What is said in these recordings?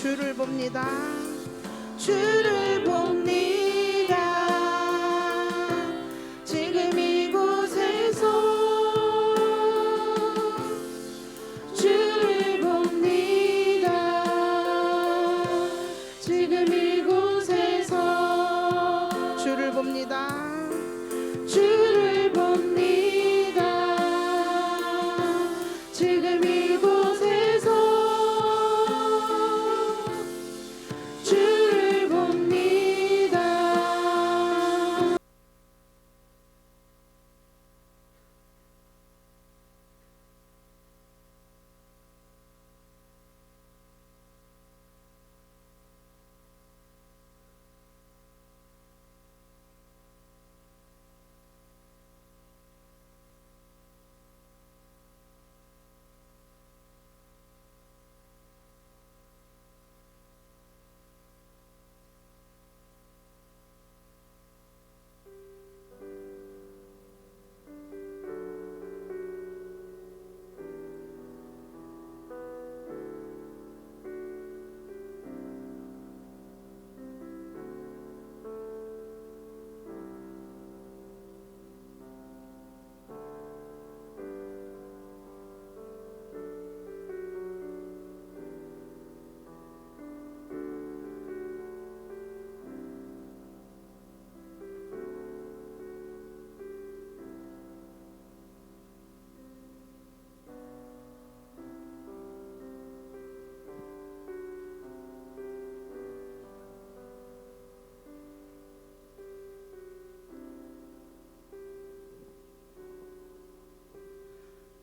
주를 봅니다. 주를 봅니다. 지금 이곳에서 주를 봅니다. 지금 이곳에서 주를 봅니다. 주를 봅니다. 지금 이곳에서 주를 봅니다.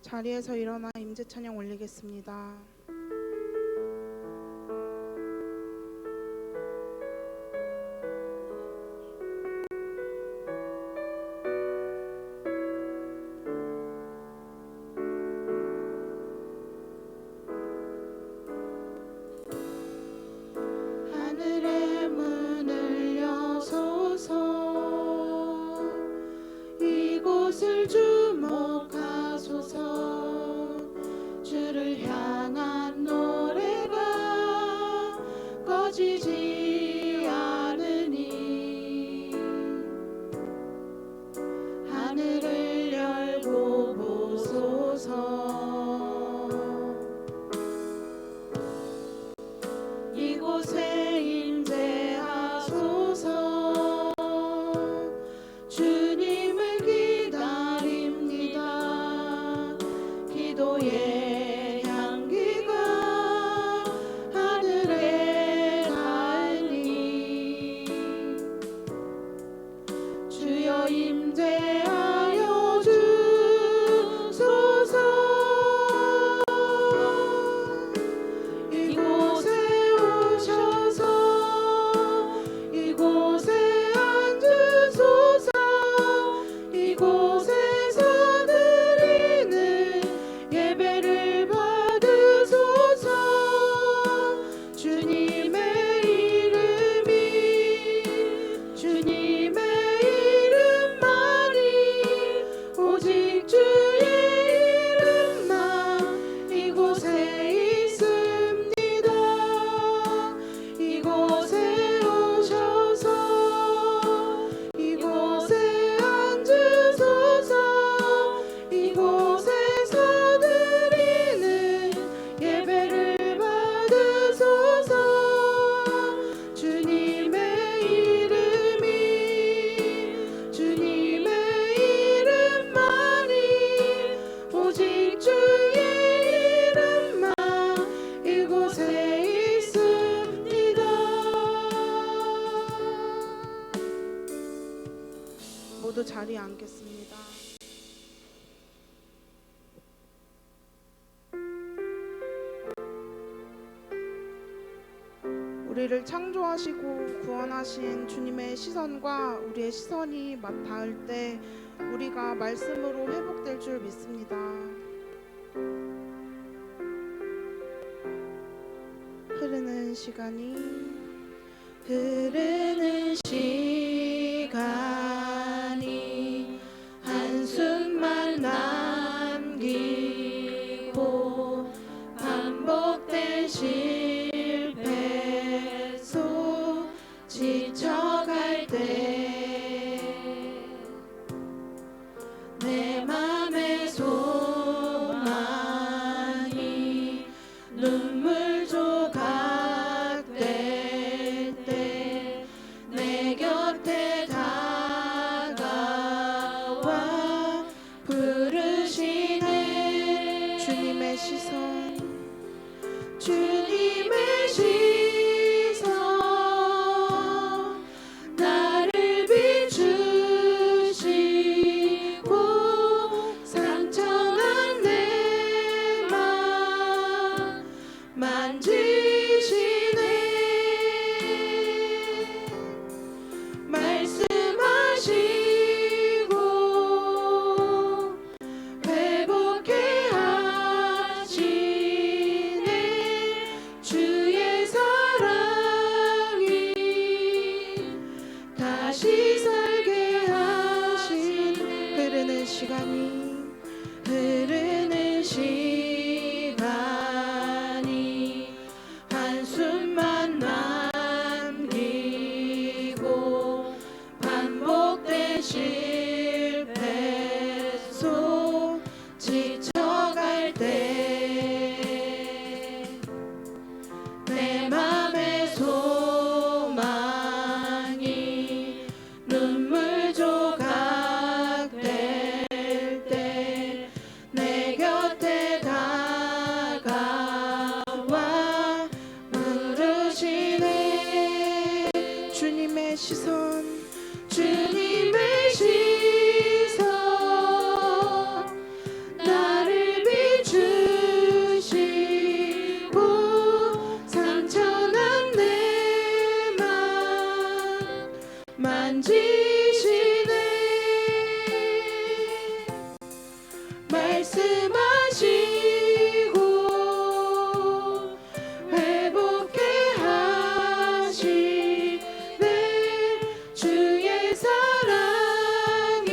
자리에서 일어나 임재 찬양 올리겠습니다. 하늘의 문을 여소서 이곳을 주목하소서. 주를 향한 노래가 꺼지지 않으니 하늘을 열고 보소서. 이곳에 임재하소서. 주님을 기다립니다. 기도의 향기가 하늘에 닿으니 주여 임재하여 주소서. 이곳에 오셔서 이곳에 앉으소서. 이곳에서 드리는 예배를 받으소서. 주님의 이름이 주님의 이름만이 오직 주의 이름만 이곳에 있습니다. 이곳에 오셔서 이곳에 앉으소서. 이곳에서 드리는 예배를 받으소서. 주님의 이름이 주님의 이름만이 오직 주의 이름만 이곳에 있습니다. 모두 자리에 앉겠습니다. 우리를 창조하시고 구원하신 주님의 시선과 우리의 시선이 닿을 때 우리가 말씀으로 회복될 줄 믿습니다. 흐르는 시간이 한숨만 남기고 반복된 실패 살게 하신 흐르는 시간이 한숨만 남기고 반복된 실패 속 지쳐갈 때 내 맘의 소망이 눈물 조각 될 때 내 곁에 다가와 물으시네. 주님의 시선 나를 비추시고 상처난 내 맘 만지시네. 말씀하시고 회복해 하시네. 주의 사랑이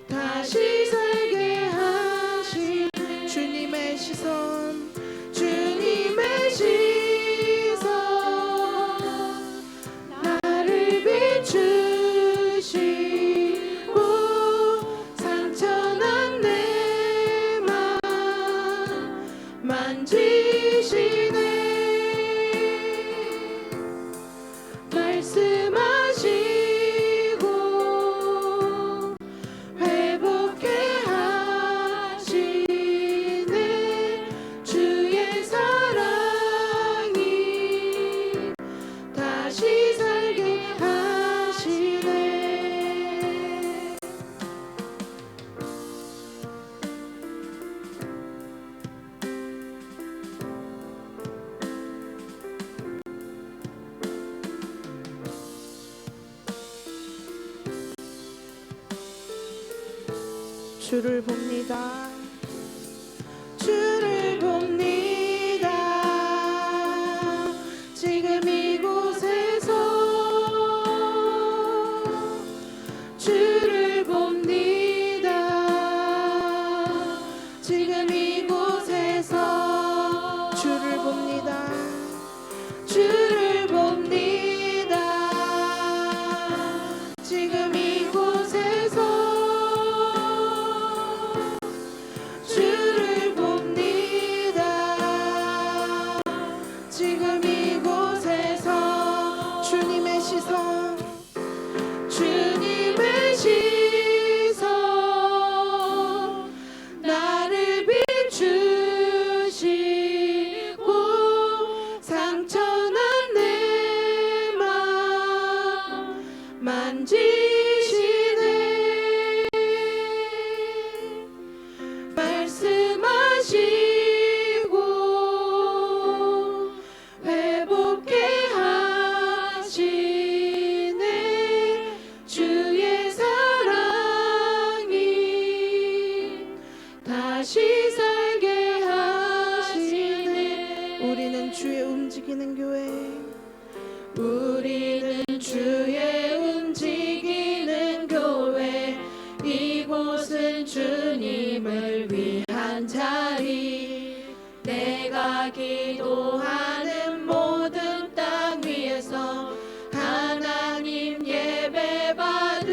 다시 살게 하신 주님의 시선 나를 비추시고 상처난 내 맘 만지시네. 말씀하시고 회복해 하시네. 주의 사랑이 다시 살게 하시네. 주를 봅니다. 주를 봅니다. 지금 이곳에서 주를 봅니다. 지금 이곳에서 주를 봅니다. 주를 봅니다. 지금 이곳에서 주를 봅니다. 지금 이곳에서 주님의 시선 나를 비추시고 상처난 내 맘 만지시네. 말씀하시고 회복해 하시네. 주의 사랑이 다시 살게 하시네. 우리는 주의 움직이는 교회. 우리는 주의 움직이는 교회. 이곳은 주님을 위한 자리. 내가 기도하는 모든 땅 위에서 하나님 예배 받은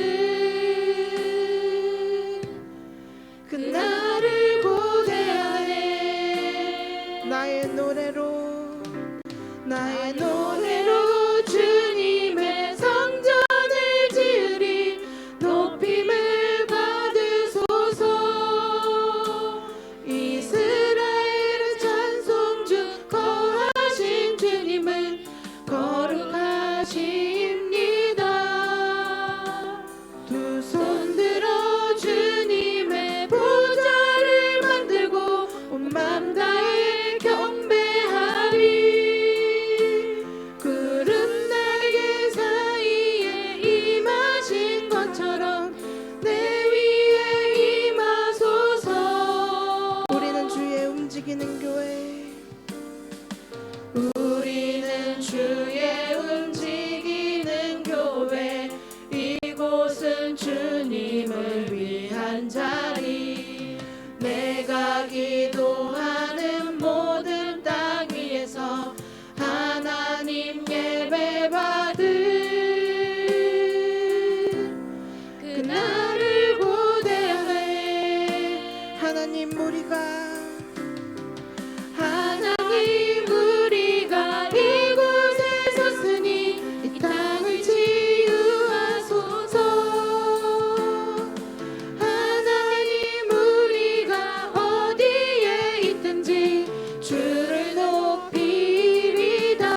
그날을 고대하네. 나의 노래로 주님의 성전을 지으리. 높임을 받으소서. 이스라엘의 찬송 중 거하신 주님은 거룩하십니다. 주님을 위한 자리, 내가 기도하는 모든 땅 위에서 하나님 예배 받을 그날을 고대하네. 하나님 우리가 이곳에 섰으니 이 땅을 치유하소서. 하나님 우리가 어디에 있든지 주를 높이리다.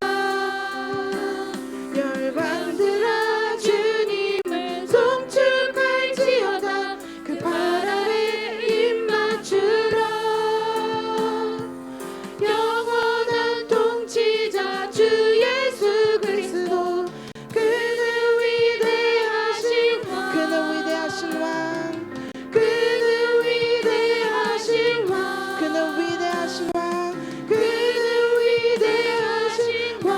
열방들아 주님을 송축할지어다. 그 발 아래 입 맞추라. 영원한 통치자 주 예수 그리스도, 그는 위대하신 왕, 그는 위대하신 왕, 그는 위대하신 왕, 그는 위대하신 왕, 그는 위대하신 왕,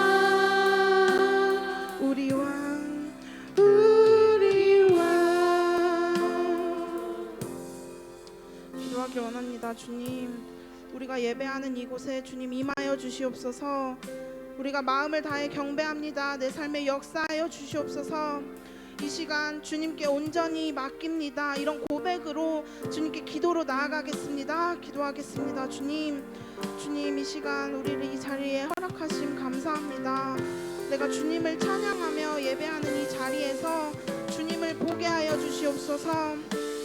우리 왕. 우리 왕. 기도하기 원합니다. 주님, 우리가 예배하는 이곳에 주님 임하여 주시옵소서. 우리가 마음을 다해 경배합니다. 내 삶에 역사하여 주시옵소서. 이 시간 주님께 온전히 맡깁니다. 이런 고백으로 주님께 기도로 나아가겠습니다. 기도하겠습니다. 주님 이 시간 우리를 이 자리에 허락하심 감사합니다. 내가 주님을 찬양하며 예배하는 이 자리에서 주님을 보게 하여 주시옵소서.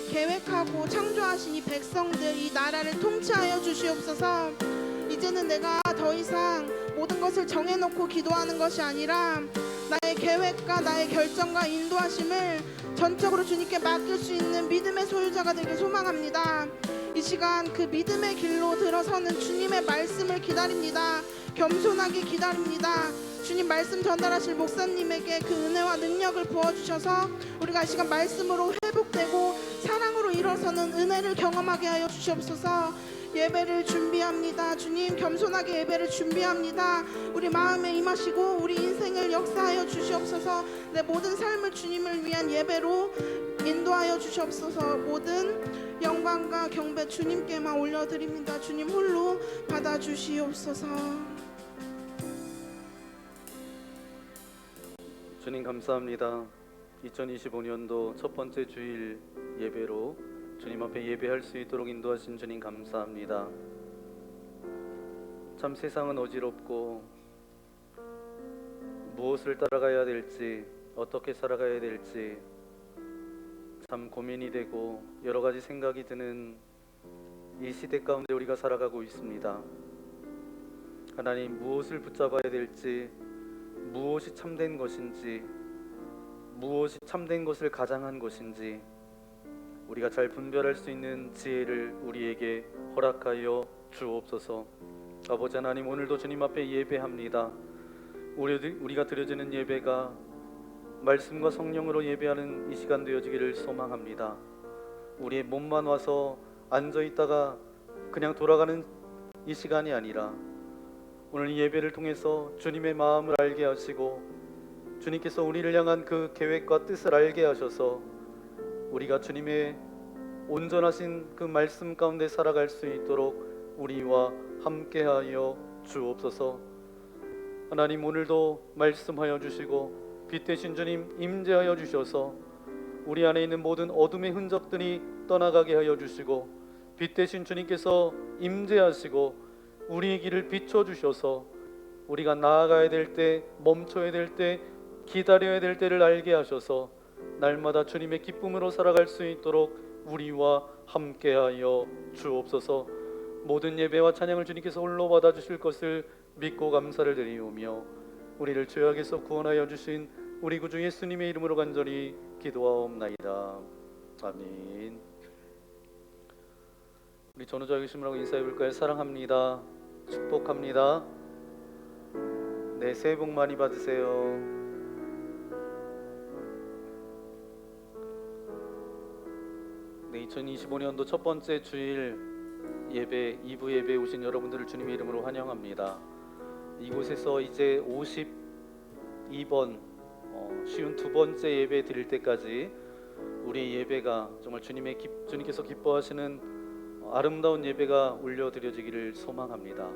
계획하고 창조하신 이 백성들, 이 나라를 통치하여 주시옵소서. 이제는 내가 더 이상 모든 것을 정해놓고 기도하는 것이 아니라 나의 계획과 나의 결정과 인도하심을 전적으로 주님께 맡길 수 있는 믿음의 소유자가 되길 소망합니다. 이 시간 그 믿음의 길로 들어서는 주님의 말씀을 기다립니다. 겸손하게 기다립니다. 주님 말씀 전달하실 목사님에게 그 은혜와 능력을 부어주셔서 우리가 이 시간 말씀으로 회복되고 사랑으로 일어서는 은혜를 경험하게 하여 주시옵소서. 예배를 준비합니다. 주님 겸손하게 예배를 준비합니다. 우리 마음에 임하시고 우리 인생을 역사하여 주시옵소서. 내 모든 삶을 주님을 위한 예배로 인도하여 주시옵소서. 모든 영광과 경배 주님께만 올려드립니다. 주님 홀로 받아주시옵소서. 주님 감사합니다. 2025년도 첫 번째 주일 예배로 주님 앞에 예배할 수 있도록 인도하신 주님 감사합니다. 참 세상은 어지럽고 무엇을 따라가야 될지, 어떻게 살아가야 될지 참 고민이 되고 여러 가지 생각이 드는 이 시대 가운데 우리가 살아가고 있습니다. 하나님, 무엇을 붙잡아야 될지, 무엇이 참된 것인지, 무엇이 참된 것을 가장한 것인지 우리가 잘 분별할 수 있는 지혜를 우리에게 허락하여 주옵소서. 아버지 하나님, 오늘도 주님 앞에 예배합니다. 우리가 드려지는 예배가 말씀과 성령으로 예배하는 이 시간 되어지기를 소망합니다. 우리의 몸만 와서 앉아있다가 그냥 돌아가는 이 시간이 아니라 오늘 이 예배를 통해서 주님의 마음을 알게 하시고 주님께서 우리를 향한 그 계획과 뜻을 알게 하셔서 우리가 주님의 온전하신 그 말씀 가운데 살아갈 수 있도록 우리와 함께하여 주옵소서. 하나님, 오늘도 말씀하여 주시고 빛 되신 주님 임재하여 주셔서 우리 안에 있는 모든 어둠의 흔적들이 떠나가게 하여 주시고 빛 되신 주님께서 임재하시고 우리의 길을 비춰주셔서 우리가 나아가야 될 때, 멈춰야 될 때, 기다려야 될 때를 알게 하셔서 날마다 주님의 기쁨으로 살아갈 수 있도록 우리와 함께하여 주옵소서. 모든 예배와 찬양을 주님께서 홀로 받아주실 것을 믿고 감사를 드리오며 우리를 죄악에서 구원하여 주신 우리 구주 예수님의 이름으로 간절히 기도하옵나이다. 아멘. 우리 전우자 계심으로 인사해 볼까요? 사랑합니다. 축복합니다. 네, 새해 복 많이 받으세요. 네, 2025년도 첫 번째 주일 예배, 2부 예배에 오신 여러분들을 주님의 이름으로 환영합니다. 이곳에서 이제 52번 쉬운 두 번째 예배 드릴 때까지 우리의 예배가 정말 주님께서 기뻐하시는 아름다운 예배가 올려드려지기를 소망합니다.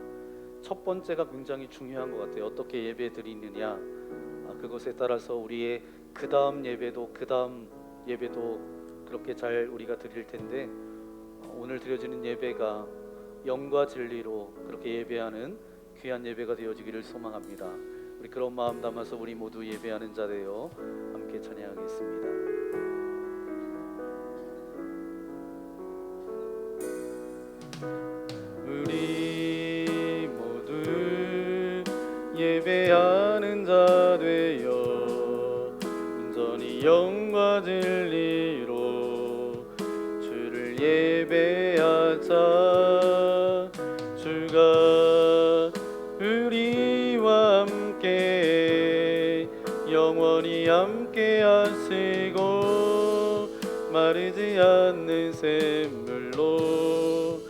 첫 번째가 굉장히 중요한 것 같아요. 어떻게 예배 드리느냐, 그것에 따라서 우리의 그 다음 예배도 그렇게 잘 우리가 드릴 텐데, 오늘 드려지는 예배가 영과 진리로 그렇게 예배하는 귀한 예배가 되어지기를 소망합니다. 우리 그런 마음 담아서 우리 모두 예배하는 자 되어 함께 찬양하겠습니다. 우리 모두 예배하는 자 되어 온전히 영과 진리로 주를 예배하자. 주가 우리와 함께 영원히 함께 하시고 마르지 않는 샘물로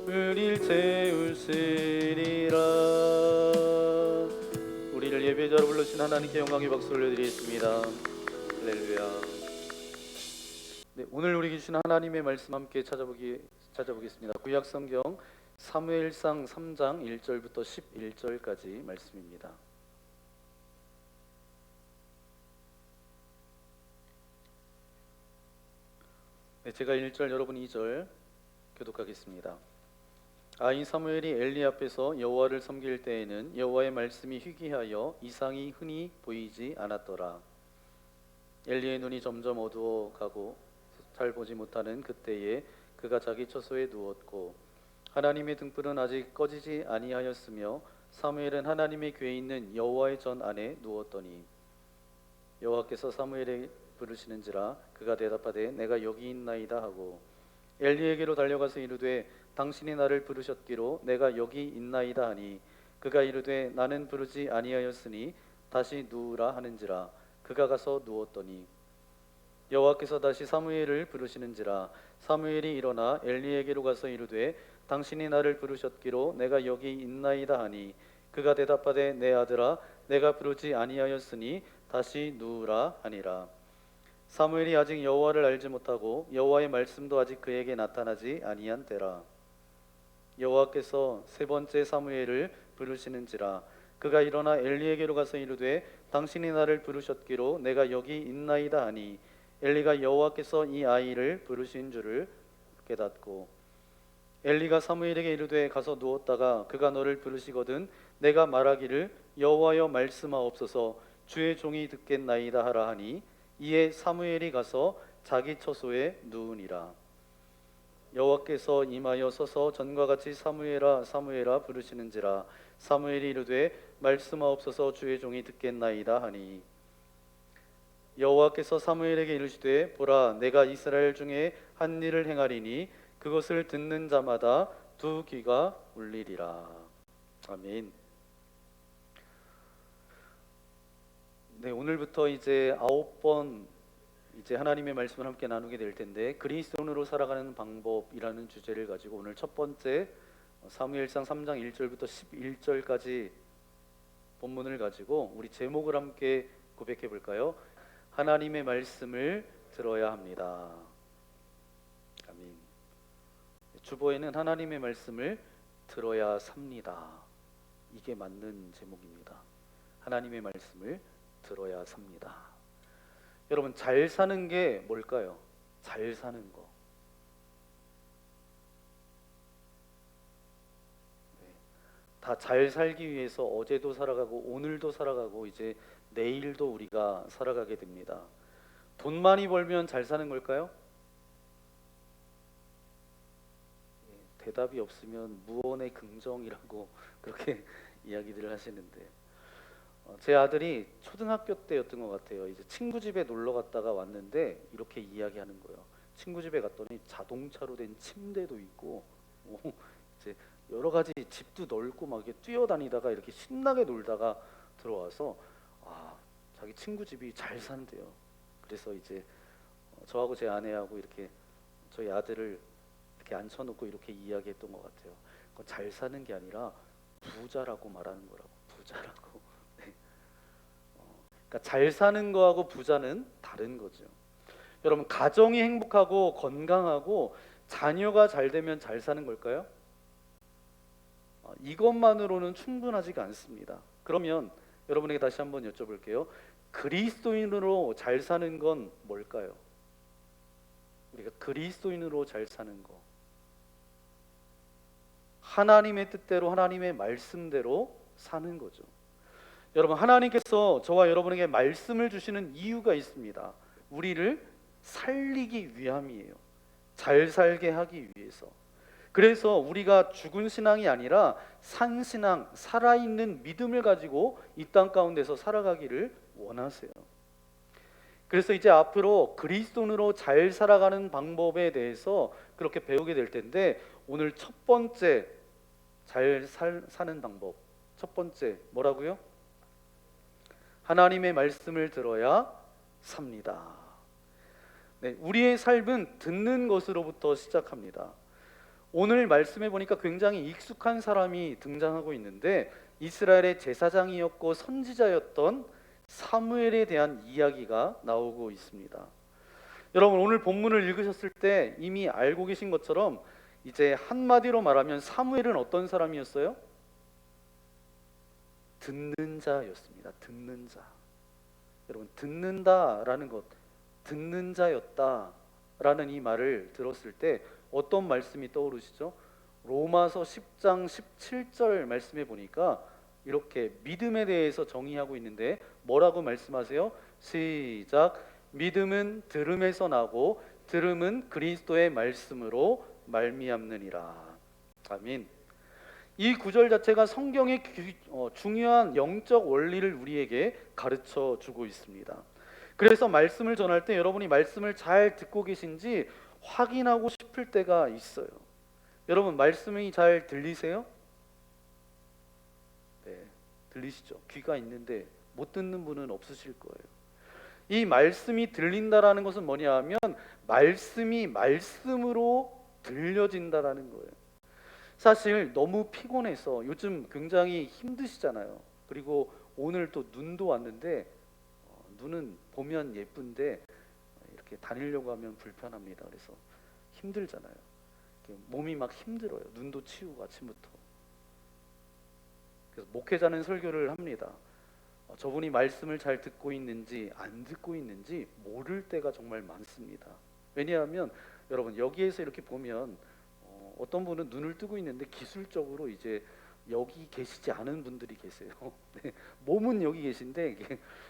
우릴 채우시리라. 우리를 예배자로 불러주신 하나님께 영광의 박수 올려드리겠습니다. 할렐루야. 네, 오늘 우리 주신 하나님의 말씀 함께 찾아보겠습니다. 구약 성경 사무엘상 3장 1절부터 11절까지 말씀입니다. 네, 제가 1절, 여러분 2절 교독하겠습니다. 이 사무엘이 엘리 앞에서 여호와를 섬길 때에는 여호와의 말씀이 희귀하여 이상이 흔히 보이지 않았더라. 엘리의 눈이 점점 어두워가고 잘 보지 못하는 그때에 그가 자기 처소에 누웠고 하나님의 등불은 아직 꺼지지 아니하였으며 사무엘은 하나님의 궤에 있는 여호와의 전 안에 누웠더니 여호와께서 사무엘을 부르시는지라 그가 대답하되 내가 여기 있나이다 하고 엘리에게로 달려가서 이르되 당신이 나를 부르셨기로 내가 여기 있나이다 하니 그가 이르되 나는 부르지 아니하였으니 다시 누우라 하는지라 그가 가서 누웠더니 여호와께서 다시 사무엘을 부르시는지라 사무엘이 일어나 엘리에게로 가서 이르되 당신이 나를 부르셨기로 내가 여기 있나이다 하니 그가 대답하되 내 아들아 내가 부르지 아니하였으니 다시 누우라 하니라. 사무엘이 아직 여호와를 알지 못하고 여호와의 말씀도 아직 그에게 나타나지 아니한 때라. 여호와께서 세 번째 사무엘을 부르시는지라 그가 일어나 엘리에게로 가서 이르되 당신이 나를 부르셨기로 내가 여기 있나이다 하니 엘리가 여호와께서 이 아이를 부르신 줄을 깨닫고 엘리가 사무엘에게 이르되 가서 누웠다가 그가 너를 부르시거든 내가 말하기를 여호와여 말씀하옵소서 주의 종이 듣겠나이다 하라 하니 이에 사무엘이 가서 자기 처소에 누우니라. 여호와께서 임하여 서서 전과 같이 사무엘아 사무엘아 부르시는지라 사무엘이 이르되 말씀하옵소서 주의 종이 듣겠나이다 하니 여호와께서 사무엘에게 이르시되 보라 내가 이스라엘 중에 한 일을 행하리니 그것을 듣는 자마다 두 귀가 울리리라. 아멘. 네, 오늘부터 이제 9번 이제 하나님의 말씀을 함께 나누게 될 텐데 그리스도인으로 살아가는 방법이라는 주제를 가지고 오늘 첫 번째 사무엘상 3장 1절부터 11절까지 본문을 가지고 우리 제목을 함께 고백해 볼까요? 하나님의 말씀을 들어야 합니다. 아멘. 주보에는 하나님의 말씀을 들어야 삽니다. 이게 맞는 제목입니다. 하나님의 말씀을 들어야 삽니다. 여러분 잘 사는 게 뭘까요? 잘 사는 거. 다 잘 살기 위해서 어제도 살아가고 오늘도 살아가고 이제 내일도 우리가 살아가게 됩니다. 돈 많이 벌면 잘 사는 걸까요? 대답이 없으면 무언의 긍정이라고 그렇게 이야기들을 하시는데 제 아들이 초등학교 때였던 것 같아요. 이제 친구 집에 놀러 갔다가 왔는데 이렇게 이야기하는 거예요. 친구 집에 갔더니 자동차로 된 침대도 있고 이제 여러 가지 집도 넓고 막 이렇게 뛰어다니다가 이렇게 신나게 놀다가 들어와서 자기 친구 집이 잘 산대요. 그래서 이제 저하고 제 아내하고 이렇게 저희 아들을 이렇게 앉혀놓고 이렇게 이야기했던 것 같아요. 잘 사는 게 아니라 부자라고 말하는 거라고. 부자라고. 네. 그러니까 잘 사는 거하고 부자는 다른 거죠. 여러분, 가정이 행복하고 건강하고 자녀가 잘 되면 잘 사는 걸까요? 이것만으로는 충분하지가 않습니다. 그러면 여러분에게 다시 한번 여쭤볼게요. 그리스도인으로 잘 사는 건 뭘까요? 우리가 그리스도인으로 잘 사는 거, 하나님의 뜻대로 하나님의 말씀대로 사는 거죠. 여러분, 하나님께서 저와 여러분에게 말씀을 주시는 이유가 있습니다. 우리를 살리기 위함이에요. 잘 살게 하기 위해서. 그래서 우리가 죽은 신앙이 아니라 산 신앙, 살아있는 믿음을 가지고 이 땅 가운데서 살아가기를 원하세요. 그래서 이제 앞으로 그리스도인으로 잘 살아가는 방법에 대해서 그렇게 배우게 될 텐데, 오늘 첫 번째 사는 방법, 첫 번째 뭐라고요? 하나님의 말씀을 들어야 삽니다. 네, 우리의 삶은 듣는 것으로부터 시작합니다. 오늘 말씀해 보니까 굉장히 익숙한 사람이 등장하고 있는데, 이스라엘의 제사장이었고 선지자였던 사무엘에 대한 이야기가 나오고 있습니다. 여러분, 오늘 본문을 읽으셨을 때 이미 알고 계신 것처럼 이제 한마디로 말하면 사무엘은 어떤 사람이었어요? 듣는 자였습니다. 듣는 자. 여러분, 듣는다라는 것, 듣는 자였다라는 이 말을 들었을 때 어떤 말씀이 떠오르시죠? 로마서 10장 17절 말씀해 보니까 이렇게 믿음에 대해서 정의하고 있는데 뭐라고 말씀하세요? 시작. 믿음은 들음에서 나고 들음은 그리스도의 말씀으로 말미암느니라. 아멘. 이 구절 자체가 성경의 중요한 영적 원리를 우리에게 가르쳐 주고 있습니다. 그래서 말씀을 전할 때 여러분이 말씀을 잘 듣고 계신지 확인하고 싶을 때가 있어요. 여러분, 말씀이 잘 들리세요? 네, 들리시죠? 귀가 있는데 못 듣는 분은 없으실 거예요. 이 말씀이 들린다라는 것은 뭐냐 하면 말씀이 말씀으로 들려진다라는 거예요. 사실 너무 피곤해서 요즘 굉장히 힘드시잖아요. 그리고 오늘 또 눈도 왔는데 눈은 보면 예쁜데 이렇게 다니려고 하면 불편합니다. 그래서 힘들잖아요. 몸이 막 힘들어요. 눈도 치우고 아침부터. 그래서 목회자는 설교를 합니다. 저분이 말씀을 잘 듣고 있는지 안 듣고 있는지 모를 때가 정말 많습니다. 왜냐하면 여러분, 여기에서 이렇게 보면 어떤 분은 눈을 뜨고 있는데 기술적으로 이제 여기 계시지 않은 분들이 계세요. 네, 몸은 여기 계신데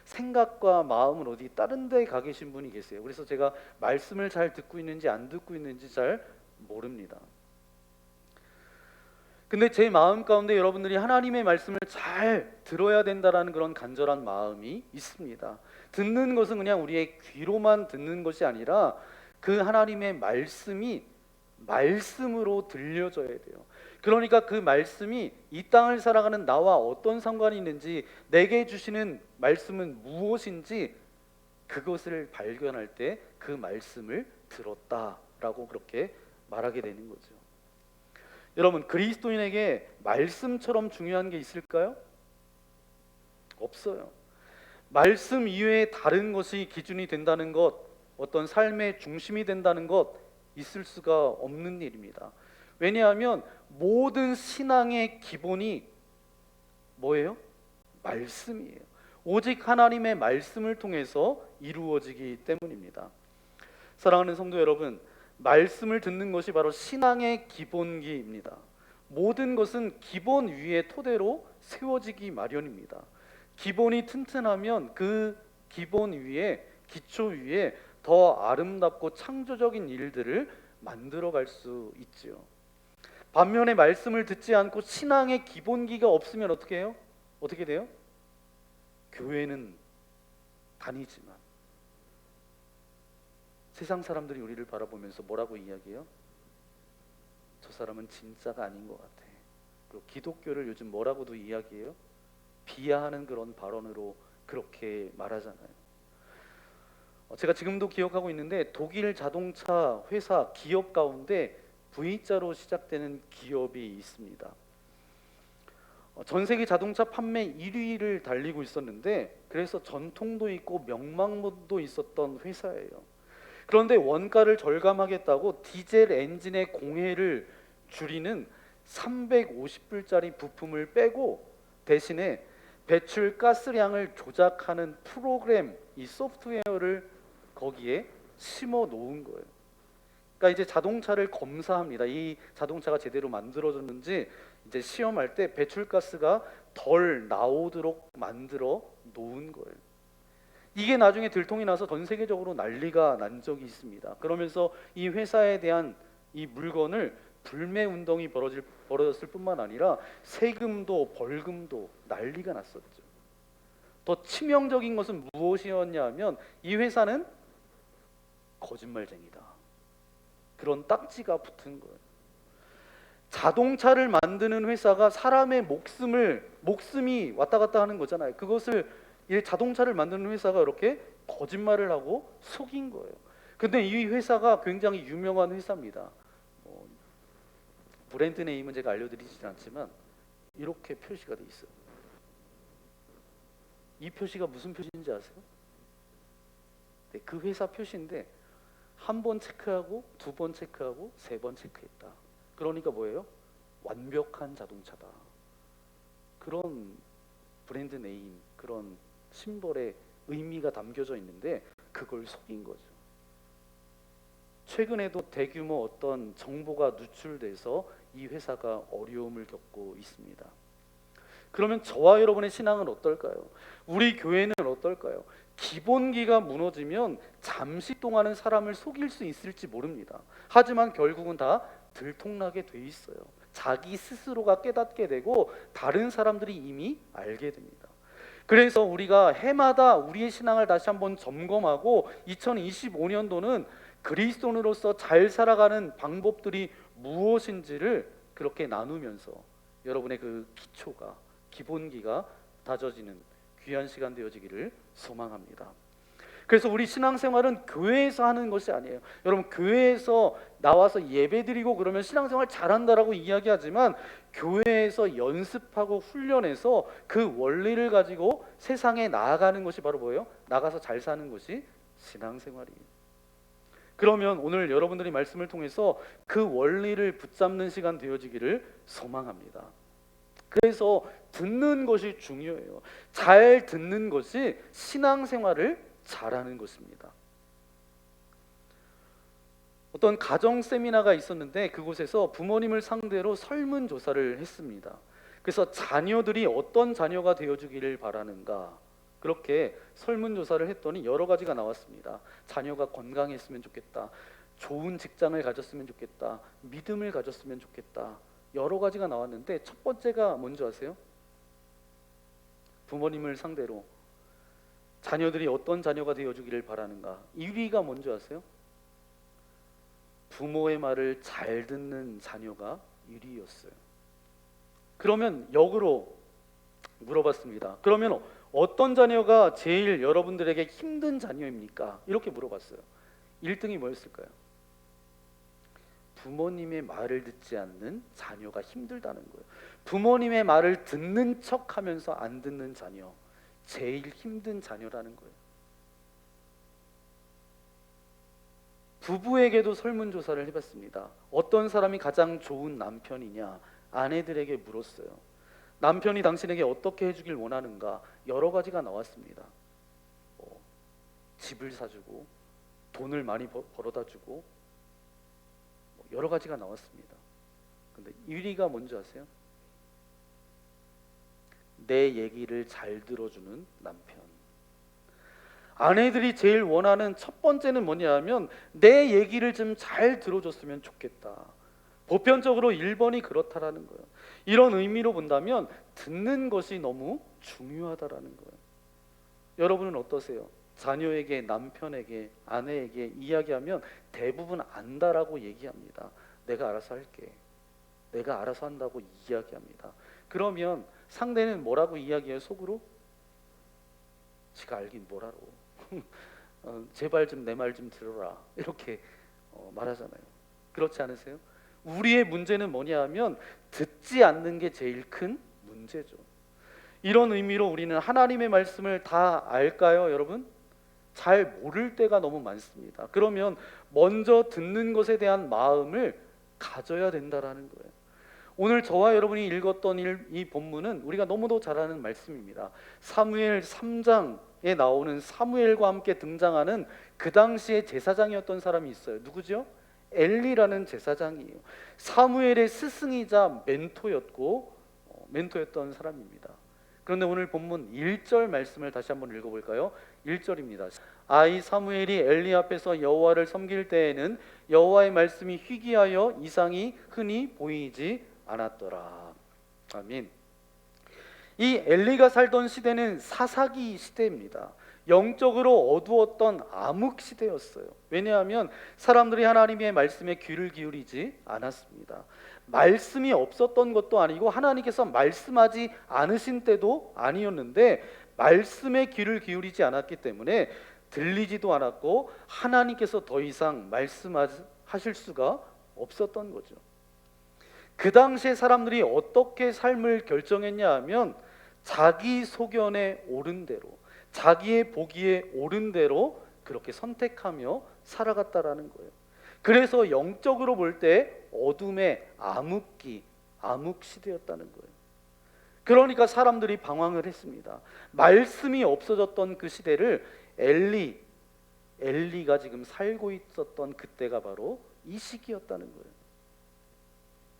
생각과 마음은 어디 다른 데 가 계신 분이 계세요. 그래서 제가 말씀을 잘 듣고 있는지 안 듣고 있는지 잘 모릅니다. 근데 제 마음 가운데 여러분들이 하나님의 말씀을 잘 들어야 된다라는 그런 간절한 마음이 있습니다. 듣는 것은 그냥 우리의 귀로만 듣는 것이 아니라 그 하나님의 말씀이 말씀으로 들려져야 돼요. 그러니까 그 말씀이 이 땅을 살아가는 나와 어떤 상관이 있는지, 내게 주시는 말씀은 무엇인지 그것을 발견할 때 그 말씀을 들었다라고 그렇게 말하게 되는 거죠. 여러분, 그리스도인에게 말씀처럼 중요한 게 있을까요? 없어요. 말씀 이외에 다른 것이 기준이 된다는 것, 어떤 삶의 중심이 된다는 것 있을 수가 없는 일입니다. 왜냐하면 모든 신앙의 기본이 뭐예요? 말씀이에요. 오직 하나님의 말씀을 통해서 이루어지기 때문입니다. 사랑하는 성도 여러분, 말씀을 듣는 것이 바로 신앙의 기본기입니다. 모든 것은 기본 위에 토대로 세워지기 마련입니다. 기본이 튼튼하면 그 기본 위에, 기초 위에 더 아름답고 창조적인 일들을 만들어갈 수 있지요. 반면에 말씀을 듣지 않고 신앙의 기본기가 없으면 어떻게 해요? 어떻게 돼요? 교회는 다니지만 세상 사람들이 우리를 바라보면서 뭐라고 이야기해요? 저 사람은 진짜가 아닌 것 같아. 그리고 기독교를 요즘 뭐라고도 이야기해요? 비하하는 그런 발언으로 그렇게 말하잖아요. 제가 지금도 기억하고 있는데 독일 자동차 회사 기업 가운데 V자로 시작되는 기업이 있습니다. 전 세계 자동차 판매 1위를 달리고 있었는데, 그래서 전통도 있고 명망도 있었던 회사예요. 그런데 원가를 절감하겠다고 디젤 엔진의 공해를 줄이는 350불짜리 부품을 빼고 대신에 배출 가스량을 조작하는 프로그램, 이 소프트웨어를 거기에 심어 놓은 거예요. 그러니까 이제 자동차를 검사합니다. 이 자동차가 제대로 만들어졌는지 이제 시험할 때 배출가스가 덜 나오도록 만들어 놓은 거예요. 이게 나중에 들통이 나서 전 세계적으로 난리가 난 적이 있습니다. 그러면서 이 회사에 대한 이 물건을 불매 운동이 벌어졌을 뿐만 아니라 세금도 벌금도 난리가 났었죠. 더 치명적인 것은 무엇이었냐 하면 이 회사는 거짓말쟁이다, 그런 딱지가 붙은 거예요. 자동차를 만드는 회사가 사람의 목숨이 왔다 갔다 하는 거잖아요. 그것을 이 자동차를 만드는 회사가 이렇게 거짓말을 하고 속인 거예요. 근데 이 회사가 굉장히 유명한 회사입니다. 브랜드 네임은 제가 알려드리지 않지만 이렇게 표시가 돼 있어요. 이 표시가 무슨 표시인지 아세요? 네, 그 회사 표시인데 한 번 체크하고 두 번 체크하고 세 번 체크했다. 그러니까 뭐예요? 완벽한 자동차다. 그런 브랜드 네임, 그런 심벌의 의미가 담겨져 있는데 그걸 속인 거죠. 최근에도 대규모 어떤 정보가 누출돼서 이 회사가 어려움을 겪고 있습니다. 그러면 저와 여러분의 신앙은 어떨까요? 우리 교회는 어떨까요? 기본기가 무너지면 잠시 동안은 사람을 속일 수 있을지 모릅니다. 하지만 결국은 다 들통나게 돼 있어요. 자기 스스로가 깨닫게 되고 다른 사람들이 이미 알게 됩니다. 그래서 우리가 해마다 우리의 신앙을 다시 한번 점검하고 2025년도는 그리스도인으로서 잘 살아가는 방법들이 무엇인지를 그렇게 나누면서 여러분의 그 기초가, 기본기가 다져지는 귀한 시간 되어지기를 소망합니다. 그래서 우리 신앙생활은 교회에서 하는 것이 아니에요. 여러분, 교회에서 나와서 예배드리고 그러면 신앙생활 잘한다라고 이야기하지만 교회에서 연습하고 훈련해서 그 원리를 가지고 세상에 나아가는 것이 바로 뭐예요? 나가서 잘 사는 것이 신앙생활이에요. 그러면 오늘 여러분들이 말씀을 통해서 그 원리를 붙잡는 시간 되어지기를 소망합니다. 그래서 듣는 것이 중요해요. 잘 듣는 것이 신앙생활을 잘하는 것입니다. 어떤 가정 세미나가 있었는데 그곳에서 부모님을 상대로 설문조사를 했습니다. 그래서 자녀들이 어떤 자녀가 되어주기를 바라는가, 그렇게 설문조사를 했더니 여러 가지가 나왔습니다. 자녀가 건강했으면 좋겠다, 좋은 직장을 가졌으면 좋겠다, 믿음을 가졌으면 좋겠다, 여러 가지가 나왔는데 첫 번째가 뭔지 아세요? 부모님을 상대로 자녀들이 어떤 자녀가 되어주기를 바라는가, 1위가 뭔지 아세요? 부모의 말을 잘 듣는 자녀가 1위였어요. 그러면 역으로 물어봤습니다. 그러면 어떤 자녀가 제일 여러분들에게 힘든 자녀입니까? 이렇게 물어봤어요. 1등이 뭐였을까요? 부모님의 말을 듣지 않는 자녀가 힘들다는 거예요. 부모님의 말을 듣는 척하면서 안 듣는 자녀, 제일 힘든 자녀라는 거예요. 부부에게도 설문조사를 해봤습니다. 어떤 사람이 가장 좋은 남편이냐, 아내들에게 물었어요. 남편이 당신에게 어떻게 해주길 원하는가, 여러 가지가 나왔습니다. 집을 사주고 돈을 많이 벌어다 주고 여러 가지가 나왔습니다. 근데 1위가 뭔지 아세요? 내 얘기를 잘 들어주는 남편. 아내들이 제일 원하는 첫 번째는 뭐냐면 내 얘기를 좀 잘 들어줬으면 좋겠다. 보편적으로 1번이 그렇다라는 거예요. 이런 의미로 본다면 듣는 것이 너무 중요하다라는 거예요. 여러분은 어떠세요? 자녀에게, 남편에게, 아내에게 이야기하면 대부분 안다라고 얘기합니다. 내가 알아서 할게, 내가 알아서 한다고 이야기합니다. 그러면 상대는 뭐라고 이야기해요? 속으로? 지가 알긴 뭐라고 제발 좀 내 말 좀 들어라, 이렇게 말하잖아요. 그렇지 않으세요? 우리의 문제는 뭐냐 하면 듣지 않는 게 제일 큰 문제죠. 이런 의미로 우리는 하나님의 말씀을 다 알까요, 여러분? 잘 모를 때가 너무 많습니다. 그러면 먼저 듣는 것에 대한 마음을 가져야 된다라는 거예요. 오늘 저와 여러분이 읽었던 이 본문은 우리가 너무도 잘 아는 말씀입니다. 사무엘 3장에 나오는 사무엘과 함께 등장하는 그 당시에 제사장이었던 사람이 있어요. 누구죠? 엘리라는 제사장이에요. 사무엘의 스승이자 멘토였던 사람입니다. 그런데 오늘 본문 1절 말씀을 다시 한번 읽어볼까요? 1절입니다. 아이 사무엘이 엘리 앞에서 여호와를 섬길 때에는 여호와의 말씀이 희귀하여 이상이 흔히 보이지 않았더라. 아멘. 이 엘리가 살던 시대는 사사기 시대입니다. 영적으로 어두웠던 암흑 시대였어요. 왜냐하면 사람들이 하나님의 말씀에 귀를 기울이지 않았습니다. 말씀이 없었던 것도 아니고 하나님께서 말씀하지 않으신 때도 아니었는데 말씀에 귀를 기울이지 않았기 때문에 들리지도 않았고 하나님께서 더 이상 말씀하실 수가 없었던 거죠. 그 당시에 사람들이 어떻게 삶을 결정했냐 하면 자기 소견에 옳은 대로, 자기의 보기에 옳은 대로 그렇게 선택하며 살아갔다라는 거예요. 그래서 영적으로 볼 때 어둠의 암흑 시대였다는 거예요. 그러니까 사람들이 방황을 했습니다. 말씀이 없어졌던 그 시대를 엘리가 지금 살고 있었던 그때가 바로 이 시기였다는 거예요.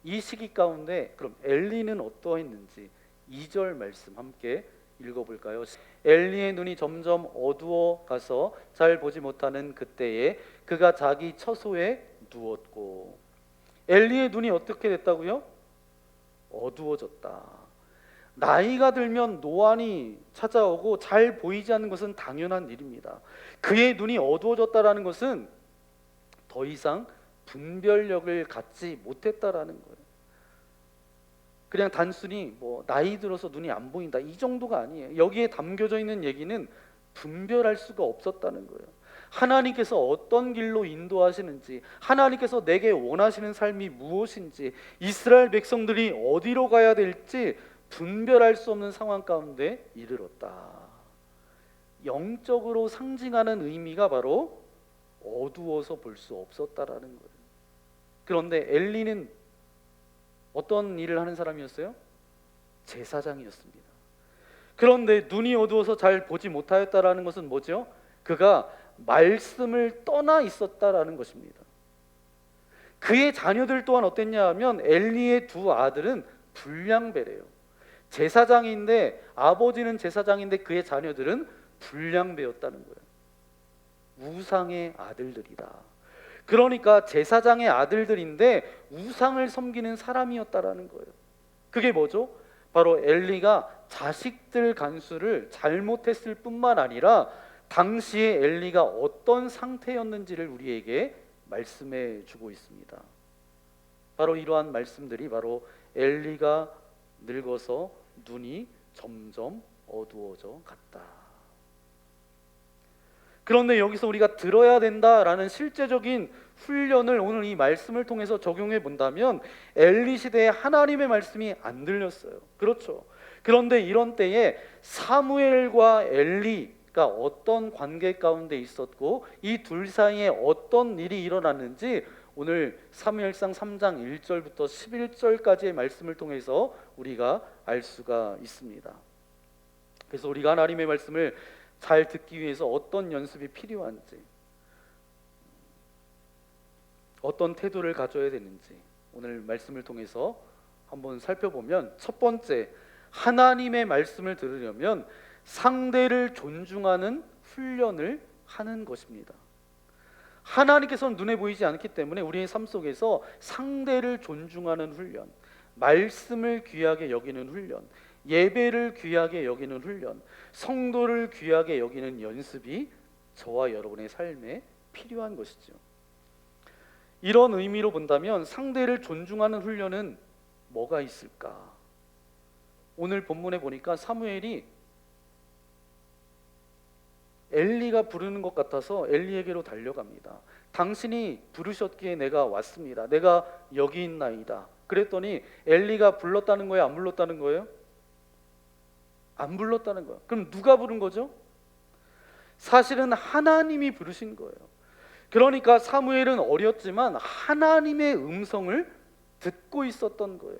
이 시기 가운데 그럼 엘리는 어떠했는지 2절 말씀 함께 읽어볼까요? 엘리의 눈이 점점 어두워 가서 잘 보지 못하는 그때에 그가 자기 처소에 누웠고. 엘리의 눈이 어떻게 됐다고요? 어두워졌다. 나이가 들면 노안이 찾아오고 잘 보이지 않는 것은 당연한 일입니다. 그의 눈이 어두워졌다라는 것은 더 이상 분별력을 갖지 못했다라는 거예요. 그냥 단순히 나이 들어서 눈이 안 보인다 이 정도가 아니에요. 여기에 담겨져 있는 얘기는 분별할 수가 없었다는 거예요. 하나님께서 어떤 길로 인도하시는지, 하나님께서 내게 원하시는 삶이 무엇인지, 이스라엘 백성들이 어디로 가야 될지 분별할 수 없는 상황 가운데 이르렀다. 영적으로 상징하는 의미가 바로 어두워서 볼 수 없었다라는 거예요. 그런데 엘리는 어떤 일을 하는 사람이었어요? 제사장이었습니다. 그런데 눈이 어두워서 잘 보지 못하였다라는 것은 뭐죠? 그가 말씀을 떠나 있었다라는 것입니다. 그의 자녀들 또한 어땠냐 하면 엘리의 두 아들은 불량배래요. 제사장인데 아버지는 제사장인데 그의 자녀들은 불량배였다는 거예요. 우상의 아들들이다. 그러니까 제사장의 아들들인데 우상을 섬기는 사람이었다라는 거예요. 그게 뭐죠? 바로 엘리가 자식들 간수를 잘못했을 뿐만 아니라 당시에 엘리가 어떤 상태였는지를 우리에게 말씀해 주고 있습니다. 바로 이러한 말씀들이 바로 엘리가 늙어서 눈이 점점 어두워져 갔다. 그런데 여기서 우리가 들어야 된다라는 실제적인 훈련을 오늘 이 말씀을 통해서 적용해 본다면 엘리 시대에 하나님의 말씀이 안 들렸어요. 그렇죠. 그런데 이런 때에 사무엘과 엘리가 어떤 관계 가운데 있었고 이 둘 사이에 어떤 일이 일어났는지 오늘 사무엘상 3장 1절부터 11절까지의 말씀을 통해서 우리가 알 수가 있습니다. 그래서 우리가 하나님의 말씀을 잘 듣기 위해서 어떤 연습이 필요한지, 어떤 태도를 가져야 되는지 오늘 말씀을 통해서 한번 살펴보면, 첫 번째, 하나님의 말씀을 들으려면 상대를 존중하는 훈련을 하는 것입니다. 하나님께서는 눈에 보이지 않기 때문에 우리의 삶 속에서 상대를 존중하는 훈련, 말씀을 귀하게 여기는 훈련, 예배를 귀하게 여기는 훈련, 성도를 귀하게 여기는 연습이 저와 여러분의 삶에 필요한 것이죠. 이런 의미로 본다면 상대를 존중하는 훈련은 뭐가 있을까? 오늘 본문에 보니까 사무엘이 엘리가 부르는 것 같아서 엘리에게로 달려갑니다. 당신이 부르셨기에 내가 왔습니다. 내가 여기 있나이다. 그랬더니 엘리가 불렀다는 거예요? 안 불렀다는 거예요? 안 불렀다는 거예요. 그럼 누가 부른 거죠? 사실은 하나님이 부르신 거예요. 그러니까 사무엘은 어렸지만 하나님의 음성을 듣고 있었던 거예요.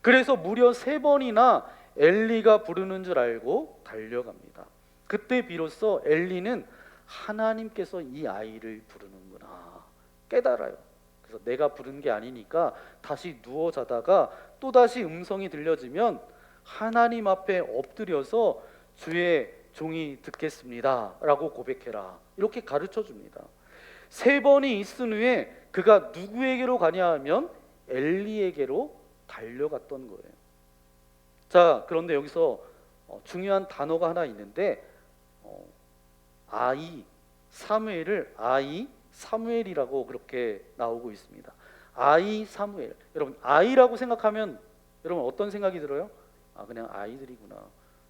그래서 무려 3번이나 엘리가 부르는 줄 알고 달려갑니다. 그때 비로소 엘리는 하나님께서 이 아이를 부르는구나 깨달아요. 그래서 내가 부른 게 아니니까 다시 누워 자다가 또다시 음성이 들려지면 하나님 앞에 엎드려서 주의 종이 듣겠습니다 라고 고백해라, 이렇게 가르쳐 줍니다. 3번이 있은 후에 그가 누구에게로 가냐 하면 엘리에게로 달려갔던 거예요. 자, 그런데 여기서 중요한 단어가 하나 있는데 아이 사무엘을 아이 사무엘이라고 그렇게 나오고 있습니다. 아이 사무엘. 여러분 아이라고 생각하면 여러분 어떤 생각이 들어요? 그냥 아이들이구나.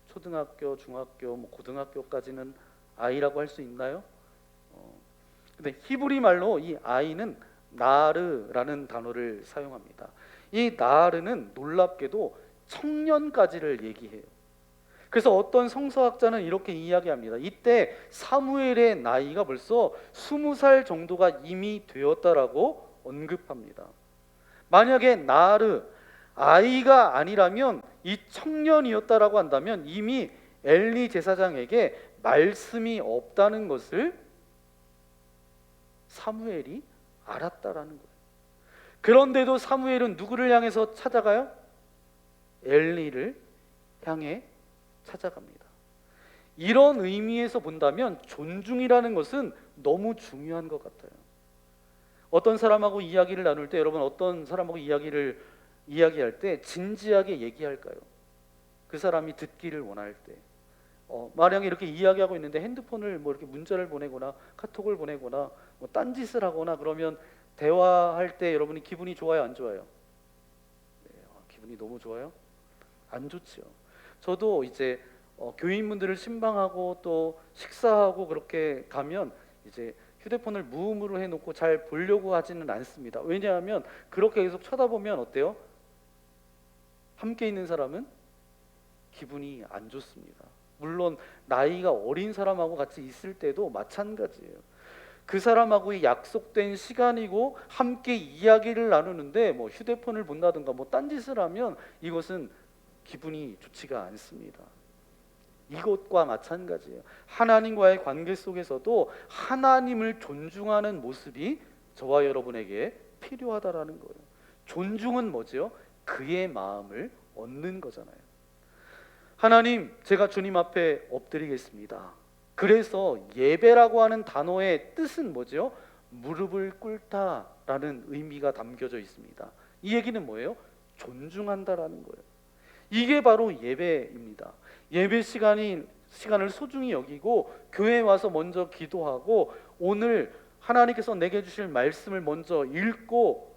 초등학교, 중학교, 고등학교까지는 아이라고 할 수 있나요? 근데 히브리 말로 이 아이는 나르라는 단어를 사용합니다. 이 나르는 놀랍게도 청년까지를 얘기해요. 그래서 어떤 성서학자는 이렇게 이야기합니다. 이때 사무엘의 나이가 벌써 20살 정도가 이미 되었다라고 언급합니다. 만약에 나르 아이가 아니라면 이 청년이었다라고 한다면 이미 엘리 제사장에게 말씀이 없다는 것을 사무엘이 알았다라는 거예요. 그런데도 사무엘은 누구를 향해서 찾아가요? 엘리를 향해 찾아갑니다. 이런 의미에서 본다면 존중이라는 것은 너무 중요한 것 같아요. 어떤 사람하고 이야기를 나눌 때 여러분 어떤 사람하고 이야기할 때 진지하게 얘기할까요? 그 사람이 듣기를 원할 때. 만약에 이렇게 이야기하고 있는데 핸드폰을 이렇게 문자를 보내거나 카톡을 보내거나 딴짓을 하거나 그러면 대화할 때 여러분이 기분이 좋아요, 안 좋아요? 네, 기분이 너무 좋아요? 안 좋죠. 저도 이제 교인분들을 신방하고 또 식사하고 그렇게 가면 이제 휴대폰을 무음으로 해놓고 잘 보려고 하지는 않습니다. 왜냐하면 그렇게 계속 쳐다보면 어때요? 함께 있는 사람은 기분이 안 좋습니다. 물론 나이가 어린 사람하고 같이 있을 때도 마찬가지예요. 그 사람하고의 약속된 시간이고 함께 이야기를 나누는데 휴대폰을 본다든가 딴짓을 하면 이것은 기분이 좋지가 않습니다. 이것과 마찬가지예요. 하나님과의 관계 속에서도 하나님을 존중하는 모습이 저와 여러분에게 필요하다라는 거예요. 존중은 뭐죠? 그의 마음을 얻는 거잖아요. 하나님, 제가 주님 앞에 엎드리겠습니다. 그래서 예배라고 하는 단어의 뜻은 뭐죠? 무릎을 꿇다라는 의미가 담겨져 있습니다. 이 얘기는 뭐예요? 존중한다라는 거예요. 이게 바로 예배입니다. 예배 시간을 소중히 여기고 교회에 와서 먼저 기도하고 오늘 하나님께서 내게 주실 말씀을 먼저 읽고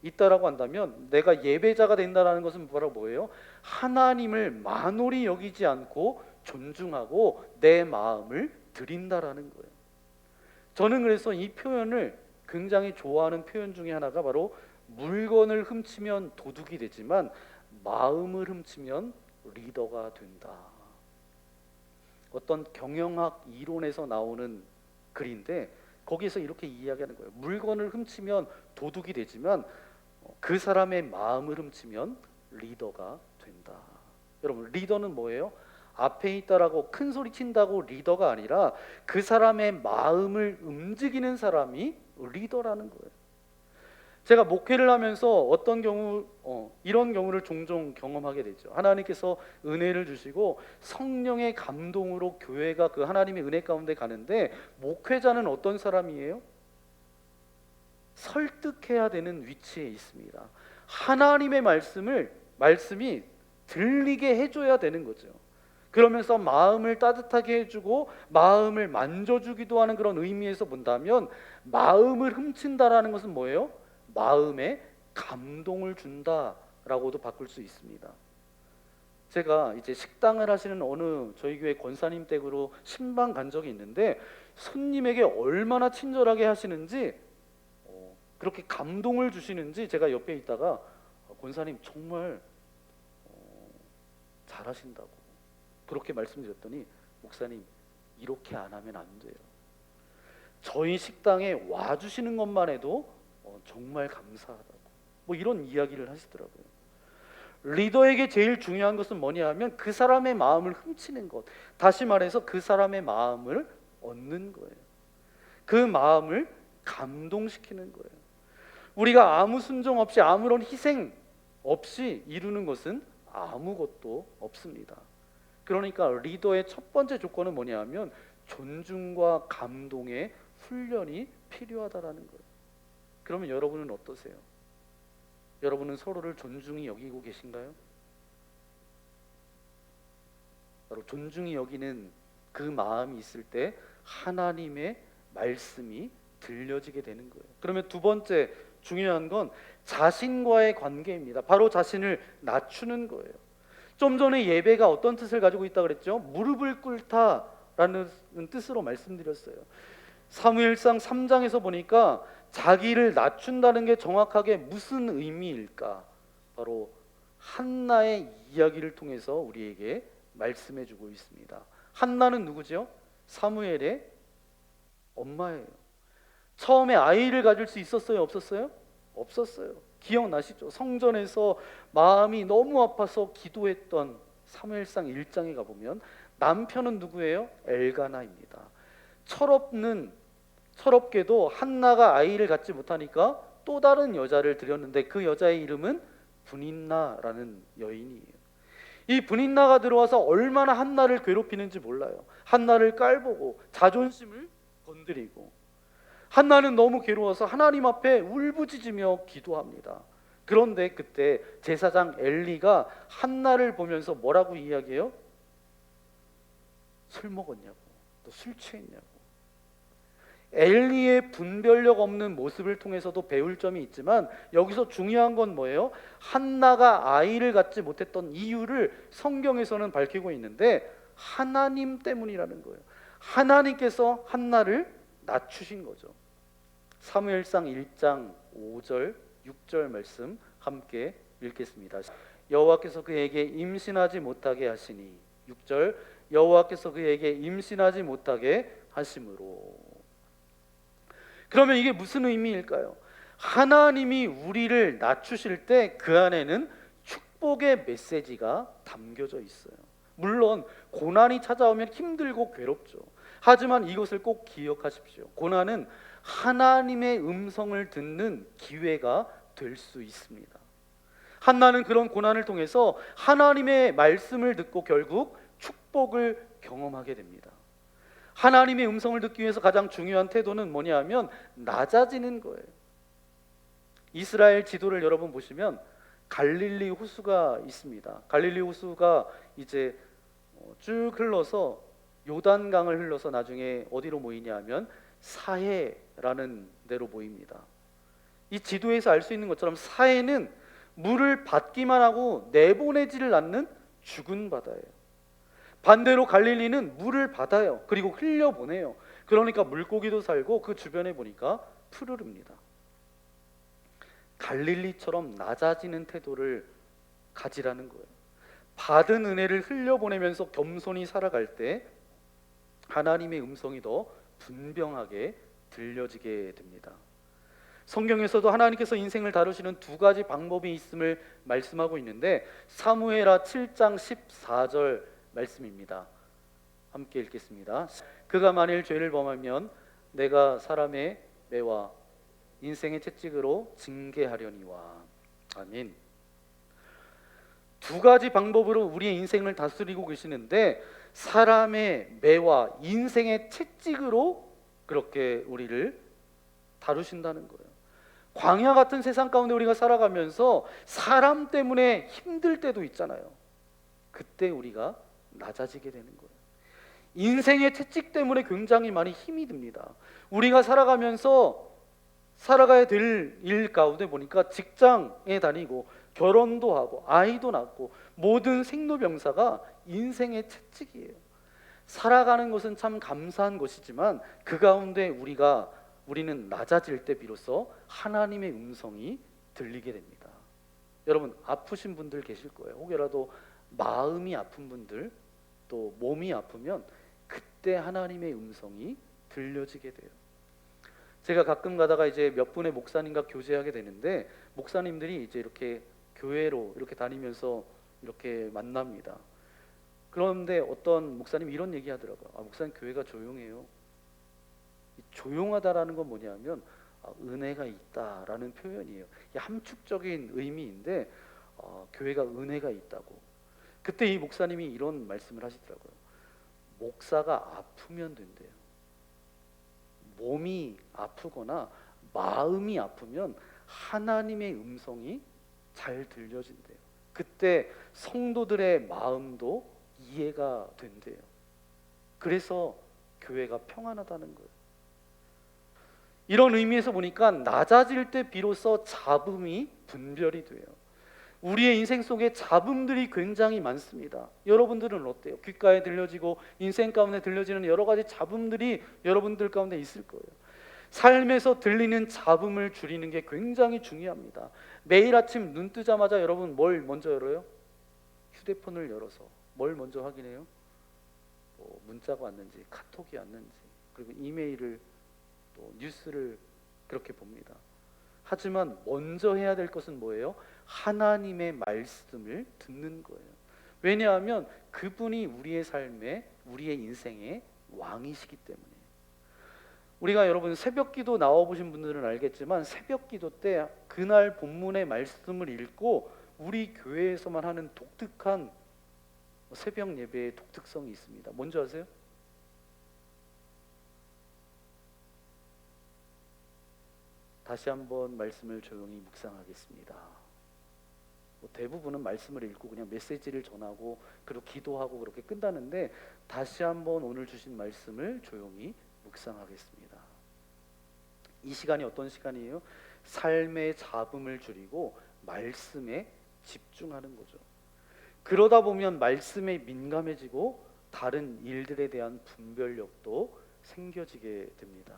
있다라고 한다면 내가 예배자가 된다라는 것은 바로 뭐예요? 하나님을 만홀히 여기지 않고 존중하고 내 마음을 드린다라는 거예요. 저는 그래서 이 표현을 굉장히 좋아하는 표현 중에 하나가 바로 물건을 훔치면 도둑이 되지만 마음을 훔치면 리더가 된다. 어떤 경영학 이론에서 나오는 글인데 거기에서 이렇게 이야기하는 거예요. 물건을 훔치면 도둑이 되지만 그 사람의 마음을 훔치면 리더가 된다. 여러분 리더는 뭐예요? 앞에 있다라고 큰 소리 친다고 리더가 아니라 그 사람의 마음을 움직이는 사람이 리더라는 거예요. 제가 목회를 하면서 어떤 경우 이런 경우를 종종 경험하게 되죠. 하나님께서 은혜를 주시고 성령의 감동으로 교회가 그 하나님의 은혜 가운데 가는데 목회자는 어떤 사람이에요? 설득해야 되는 위치에 있습니다. 하나님의 말씀이 들리게 해줘야 되는 거죠. 그러면서 마음을 따뜻하게 해주고 마음을 만져주기도 하는 그런 의미에서 본다면 마음을 훔친다라는 것은 뭐예요? 마음에 감동을 준다라고도 바꿀 수 있습니다. 제가 이제 식당을 하시는 어느 저희 교회 권사님 댁으로 신방 간 적이 있는데 손님에게 얼마나 친절하게 하시는지 그렇게 감동을 주시는지 제가 옆에 있다가 권사님 정말 잘하신다고 그렇게 말씀드렸더니 목사님 이렇게 안 하면 안 돼요. 저희 식당에 와주시는 것만 해도 정말 감사하다고 뭐 이런 이야기를 하시더라고요. 리더에게 제일 중요한 것은 뭐냐 하면 그 사람의 마음을 훔치는 것, 다시 말해서 그 사람의 마음을 얻는 거예요. 그 마음을 감동시키는 거예요. 우리가 아무 순종 없이 아무런 희생 없이 이루는 것은 아무것도 없습니다. 그러니까 리더의 첫 번째 조건은 뭐냐 하면 존중과 감동의 훈련이 필요하다라는 거예요. 그러면 여러분은 어떠세요? 여러분은 서로를 존중히 여기고 계신가요? 바로 존중히 여기는 그 마음이 있을 때 하나님의 말씀이 들려지게 되는 거예요. 그러면 두 번째 중요한 건 자신과의 관계입니다. 바로 자신을 낮추는 거예요. 좀 전에 예배가 어떤 뜻을 가지고 있다고 그랬죠? 무릎을 꿇다라는 뜻으로 말씀드렸어요. 사무엘상 3장에서 보니까 자기를 낮춘다는 게 정확하게 무슨 의미일까? 바로 한나의 이야기를 통해서 우리에게 말씀해 주고 있습니다. 한나는 누구죠? 사무엘의 엄마예요. 처음에 아이를 가질 수 있었어요? 없었어요? 없었어요. 기억나시죠? 성전에서 마음이 너무 아파서 기도했던 사무엘상 1장에 가보면 남편은 누구예요? 엘가나입니다. 철없게도 한나가 아이를 갖지 못하니까 또 다른 여자를 들였는데 그 여자의 이름은 분인나라는 여인이에요. 이 분인나가 들어와서 얼마나 한나를 괴롭히는지 몰라요. 한나를 깔보고 자존심을 건드리고, 한나는 너무 괴로워서 하나님 앞에 울부짖으며 기도합니다. 그런데 그때 제사장 엘리가 한나를 보면서 뭐라고 이야기해요? 술 먹었냐고, 너 술 취했냐고. 엘리의 분별력 없는 모습을 통해서도 배울 점이 있지만 여기서 중요한 건 뭐예요? 한나가 아이를 갖지 못했던 이유를 성경에서는 밝히고 있는데 하나님 때문이라는 거예요. 하나님께서 한나를 낮추신 거죠. 사무엘상 1장 5절 6절 말씀 함께 읽겠습니다. 여호와께서 그에게 임신하지 못하게 하시니, 6절, 여호와께서 그에게 임신하지 못하게 하심으로. 그러면 이게 무슨 의미일까요? 하나님이 우리를 낮추실 때 그 안에는 축복의 메시지가 담겨져 있어요. 물론 고난이 찾아오면 힘들고 괴롭죠. 하지만 이것을 꼭 기억하십시오. 고난은 하나님의 음성을 듣는 기회가 될 수 있습니다. 한나는 그런 고난을 통해서 하나님의 말씀을 듣고 결국 축복을 경험하게 됩니다. 하나님의 음성을 듣기 위해서 가장 중요한 태도는 뭐냐 하면 낮아지는 거예요. 이스라엘 지도를 여러분 보시면 갈릴리 호수가 있습니다. 갈릴리 호수가 이제 쭉 흘러서 요단강을 흘러서 나중에 어디로 모이냐 하면 사해라는 데로 모입니다. 이 지도에서 알 수 있는 것처럼 사해는 물을 받기만 하고 내보내지를 않는 죽은 바다예요. 반대로 갈릴리는 물을 받아요. 그리고 흘려보내요. 그러니까 물고기도 살고 그 주변에 보니까 푸르릅니다. 갈릴리처럼 낮아지는 태도를 가지라는 거예요. 받은 은혜를 흘려보내면서 겸손히 살아갈 때 하나님의 음성이 더 분명하게 들려지게 됩니다. 성경에서도 하나님께서 인생을 다루시는 두 가지 방법이 있음을 말씀하고 있는데 사무엘하 7장 14절 말씀입니다. 함께 읽겠습니다. 그가 만일 죄를 범하면 내가 사람의 매와 인생의 채찍으로 징계하려니와. 아멘. 두 가지 방법으로 우리의 인생을 다스리고 계시는데 사람의 매와 인생의 채찍으로 그렇게 우리를 다루신다는 거예요. 광야 같은 세상 가운데 우리가 살아가면서 사람 때문에 힘들 때도 있잖아요. 그때 우리가 낮아지게 되는 거예요. 인생의 채찍 때문에 굉장히 많이 힘이 듭니다. 우리가 살아가면서 살아가야 될 일 가운데 보니까 직장에 다니고 결혼도 하고 아이도 낳고 모든 생로병사가 인생의 채찍이에요. 살아가는 것은 참 감사한 것이지만 그 가운데 우리는 낮아질 때 비로소 하나님의 음성이 들리게 됩니다. 여러분 아프신 분들 계실 거예요. 혹여라도 마음이 아픈 분들 또 몸이 아프면 이때 하나님의 음성이 들려지게 돼요. 제가 가끔 가다가 이제 몇 분의 목사님과 교제하게 되는데, 목사님들이 이제 이렇게 교회로 이렇게 다니면서 이렇게 만납니다. 그런데 어떤 목사님이 이런 얘기 하더라고요. 목사님 교회가 조용해요. 이 조용하다라는 건 뭐냐면 은혜가 있다라는 표현이에요. 이 함축적인 의미인데 교회가 은혜가 있다고. 그때 이 목사님이 이런 말씀을 하시더라고요. 목사가 아프면 된대요. 몸이 아프거나 마음이 아프면 하나님의 음성이 잘 들려진대요. 그때 성도들의 마음도 이해가 된대요. 그래서 교회가 평안하다는 거예요. 이런 의미에서 보니까 낮아질 때 비로소 잡음이 분별이 돼요. 우리의 인생 속에 잡음들이 굉장히 많습니다. 여러분들은 어때요? 귓가에 들려지고 인생 가운데 들려지는 여러 가지 잡음들이 여러분들 가운데 있을 거예요. 삶에서 들리는 잡음을 줄이는 게 굉장히 중요합니다. 매일 아침 눈 뜨자마자 여러분 뭘 먼저 열어요? 휴대폰을 열어서 뭘 먼저 확인해요? 문자가 왔는지, 카톡이 왔는지, 그리고 이메일을, 또 뉴스를 그렇게 봅니다. 하지만 먼저 해야 될 것은 뭐예요? 하나님의 말씀을 듣는 거예요. 왜냐하면 그분이 우리의 삶에, 우리의 인생의 왕이시기 때문에. 우리가 여러분 새벽기도 나와보신 분들은 알겠지만, 새벽기도 때 그날 본문의 말씀을 읽고 우리 교회에서만 하는 독특한 새벽 예배의 독특성이 있습니다. 뭔지 아세요? 다시 한번 말씀을 조용히 묵상하겠습니다. 대부분은 말씀을 읽고 그냥 메시지를 전하고 그리고 기도하고 그렇게 끝나는데, 다시 한번 오늘 주신 말씀을 조용히 묵상하겠습니다. 이 시간이 어떤 시간이에요? 삶의 잡음을 줄이고 말씀에 집중하는 거죠. 그러다 보면 말씀에 민감해지고 다른 일들에 대한 분별력도 생겨지게 됩니다.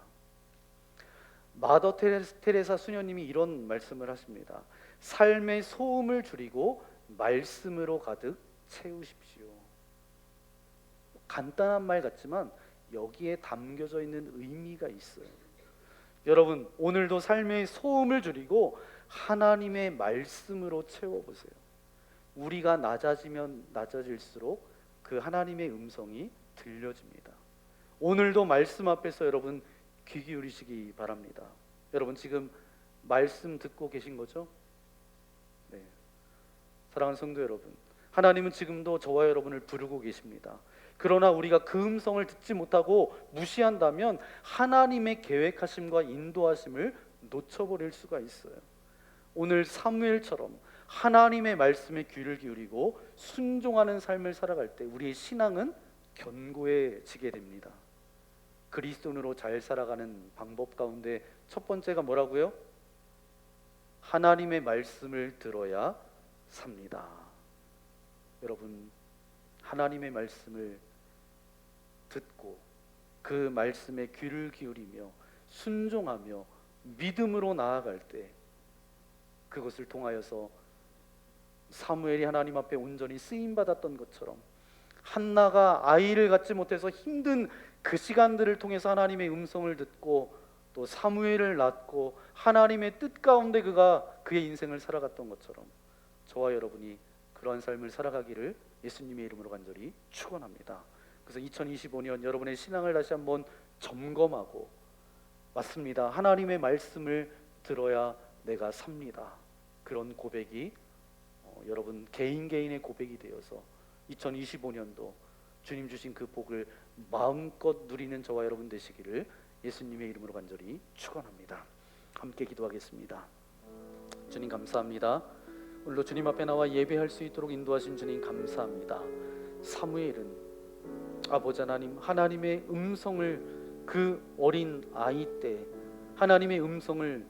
마더 테레사 수녀님이 이런 말씀을 하십니다. 삶의 소음을 줄이고 말씀으로 가득 채우십시오. 간단한 말 같지만 여기에 담겨져 있는 의미가 있어요. 여러분, 오늘도 삶의 소음을 줄이고 하나님의 말씀으로 채워보세요. 우리가 낮아지면 낮아질수록 그 하나님의 음성이 들려집니다. 오늘도 말씀 앞에서 여러분 귀 기울이시기 바랍니다. 여러분 지금 말씀 듣고 계신 거죠? 네. 사랑하는 성도 여러분, 하나님은 지금도 저와 여러분을 부르고 계십니다. 그러나 우리가 그 음성을 듣지 못하고 무시한다면 하나님의 계획하심과 인도하심을 놓쳐버릴 수가 있어요. 오늘 사무엘처럼 하나님의 말씀에 귀를 기울이고 순종하는 삶을 살아갈 때 우리의 신앙은 견고해지게 됩니다. 그리스도인으로 잘 살아가는 방법 가운데 첫 번째가 뭐라고요? 하나님의 말씀을 들어야 삽니다. 여러분, 하나님의 말씀을 듣고 그 말씀에 귀를 기울이며 순종하며 믿음으로 나아갈 때 그것을 통하여서 사무엘이 하나님 앞에 온전히 쓰임받았던 것처럼 한나가 아이를 갖지 못해서 힘든 그 시간들을 통해서 하나님의 음성을 듣고 또 사무엘을 낳고 하나님의 뜻 가운데 그가 그의 인생을 살아갔던 것처럼 저와 여러분이 그러한 삶을 살아가기를 예수님의 이름으로 간절히 축원합니다. 그래서 2025년 여러분의 신앙을 다시 한번 점검하고, 맞습니다, 하나님의 말씀을 들어야 내가 삽니다, 그런 고백이 여러분 개인의 고백이 되어서 2025년도 주님 주신 그 복을 마음껏 누리는 저와 여러분 되시기를 예수님의 이름으로 간절히 축원합니다. 함께 기도하겠습니다. 주님 감사합니다. 오늘도 주님 앞에 나와 예배할 수 있도록 인도하신 주님 감사합니다. 사무엘은 아버지 하나님, 하나님의 음성을 그 어린 아이 때 하나님의 음성을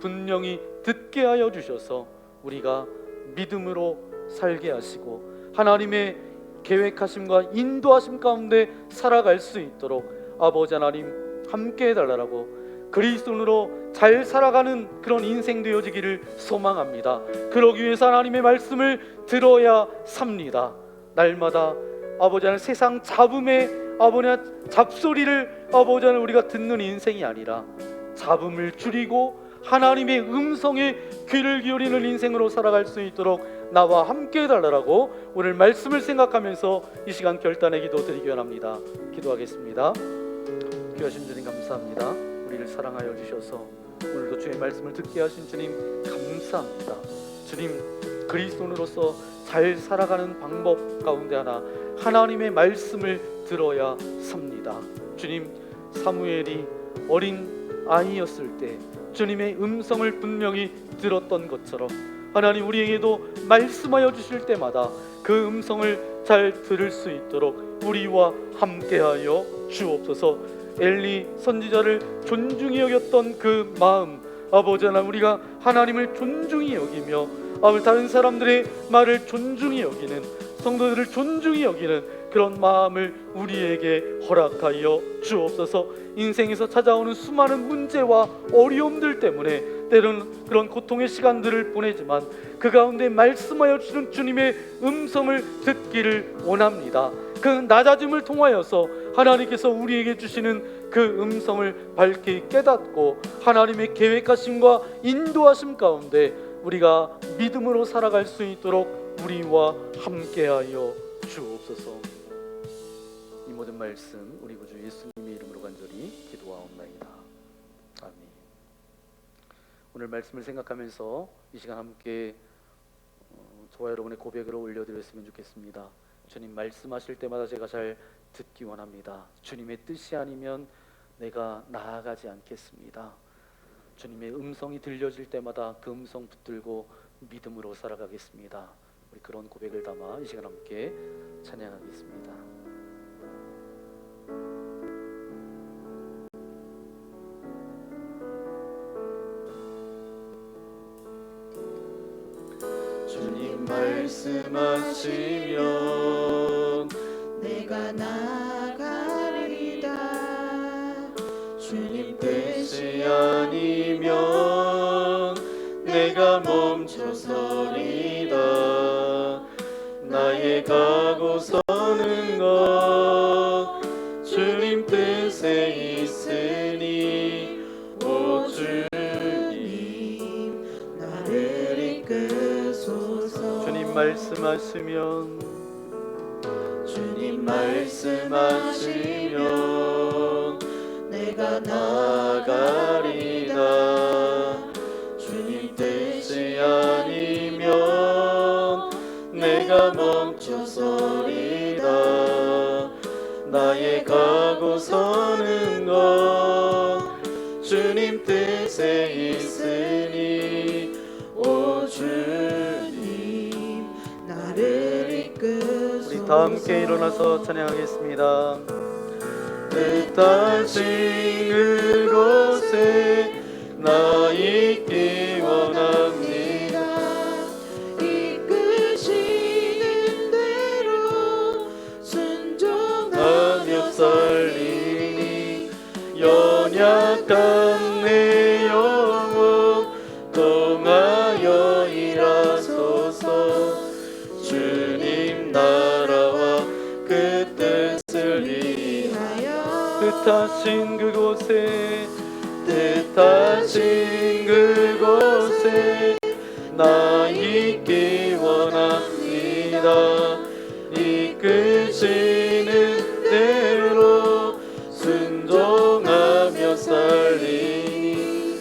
분명히 듣게 하여 주셔서 우리가 믿음으로 살게 하시고 하나님의 계획하심과 인도하심 가운데 살아갈 수 있도록 아버지 하나님 함께 해달라고, 그리스도인으로 잘 살아가는 그런 인생 되어지기를 소망합니다. 그러기 위해서 하나님의 말씀을 들어야 삽니다. 날마다 아버지 하나님 세상 잡음에 아버지 잡소리를 아버지 하나님 우리가 듣는 인생이 아니라 잡음을 줄이고 하나님의 음성에 귀를 기울이는 인생으로 살아갈 수 있도록 나와 함께 해달라고 오늘 말씀을 생각하면서 이 시간 결단의 기도 드리기 원합니다. 기도하겠습니다. 귀하신 주님 감사합니다. 우리를 사랑하여 주셔서 오늘도 주의 말씀을 듣게 하신 주님 감사합니다. 주님, 그리스도인으로서 잘 살아가는 방법 가운데 하나님의 말씀을 들어야 삽니다. 주님, 사무엘이 어린 아이였을 때 주님의 음성을 분명히 들었던 것처럼 하나님 우리에게도 말씀하여 주실 때마다 그 음성을 잘 들을 수 있도록 우리와 함께하여 주옵소서. 엘리 선지자를 존중히 여겼던 그 마음, 아버지 하나님 우리가 하나님을 존중히 여기며 다른 사람들의 말을 존중히 여기는, 성도들을 존중히 여기는 그런 마음을 우리에게 허락하여 주옵소서. 인생에서 찾아오는 수많은 문제와 어려움들 때문에 때로는 그런 고통의 시간들을 보내지만 그 가운데 말씀하여 주시는 주님의 음성을 듣기를 원합니다. 그 낮아짐을 통하여서 하나님께서 우리에게 주시는 그 음성을 밝히 깨닫고 하나님의 계획하심과 인도하심 가운데 우리가 믿음으로 살아갈 수 있도록 우리와 함께하여 주옵소서. 이 모든 말씀 우리 구주 예수님의 이름으로 간절히 기도하옵나이다. 아멘. 오늘 말씀을 생각하면서 이 시간 함께 저와 여러분의 고백으로 올려드렸으면 좋겠습니다. 주님 말씀하실 때마다 제가 잘 듣기 원합니다. 주님의 뜻이 아니면 내가 나아가지 않겠습니다. 주님의 음성이 들려질 때마다 그 음성 붙들고 믿음으로 살아가겠습니다. 우리 그런 고백을 담아 이 시간 함께 찬양하겠습니다. 주님 말씀하시면 내가 나가리다. 주님 뜻이 아니면 내가 멈춰서리다. 나의 가고 서는 것 주님 뜻에 있으니 오 주님 나를 이끄소서. 주님 말씀하시면 주님 말씀하시면 내가 나가리다. 주님 뜻이 아니면 내가 멈춰서리다. 나의 가고 서는 것 주님 뜻에 있으니 오 주님 나를 이끄소서. 우리 다 함께 일어나서 찬양하겠습니다. 뜻하신 그곳에 나 있기 원합니다. 이끄시는 대로 순종하며 살리니 연약한 내 영혼 통하여 일하소서. 주님 나라와 그 뜻을 뜻하신 그곳에 뜻하신 그곳에 나 있기 원합니다. 이끄시는 대로 순종하며 살리니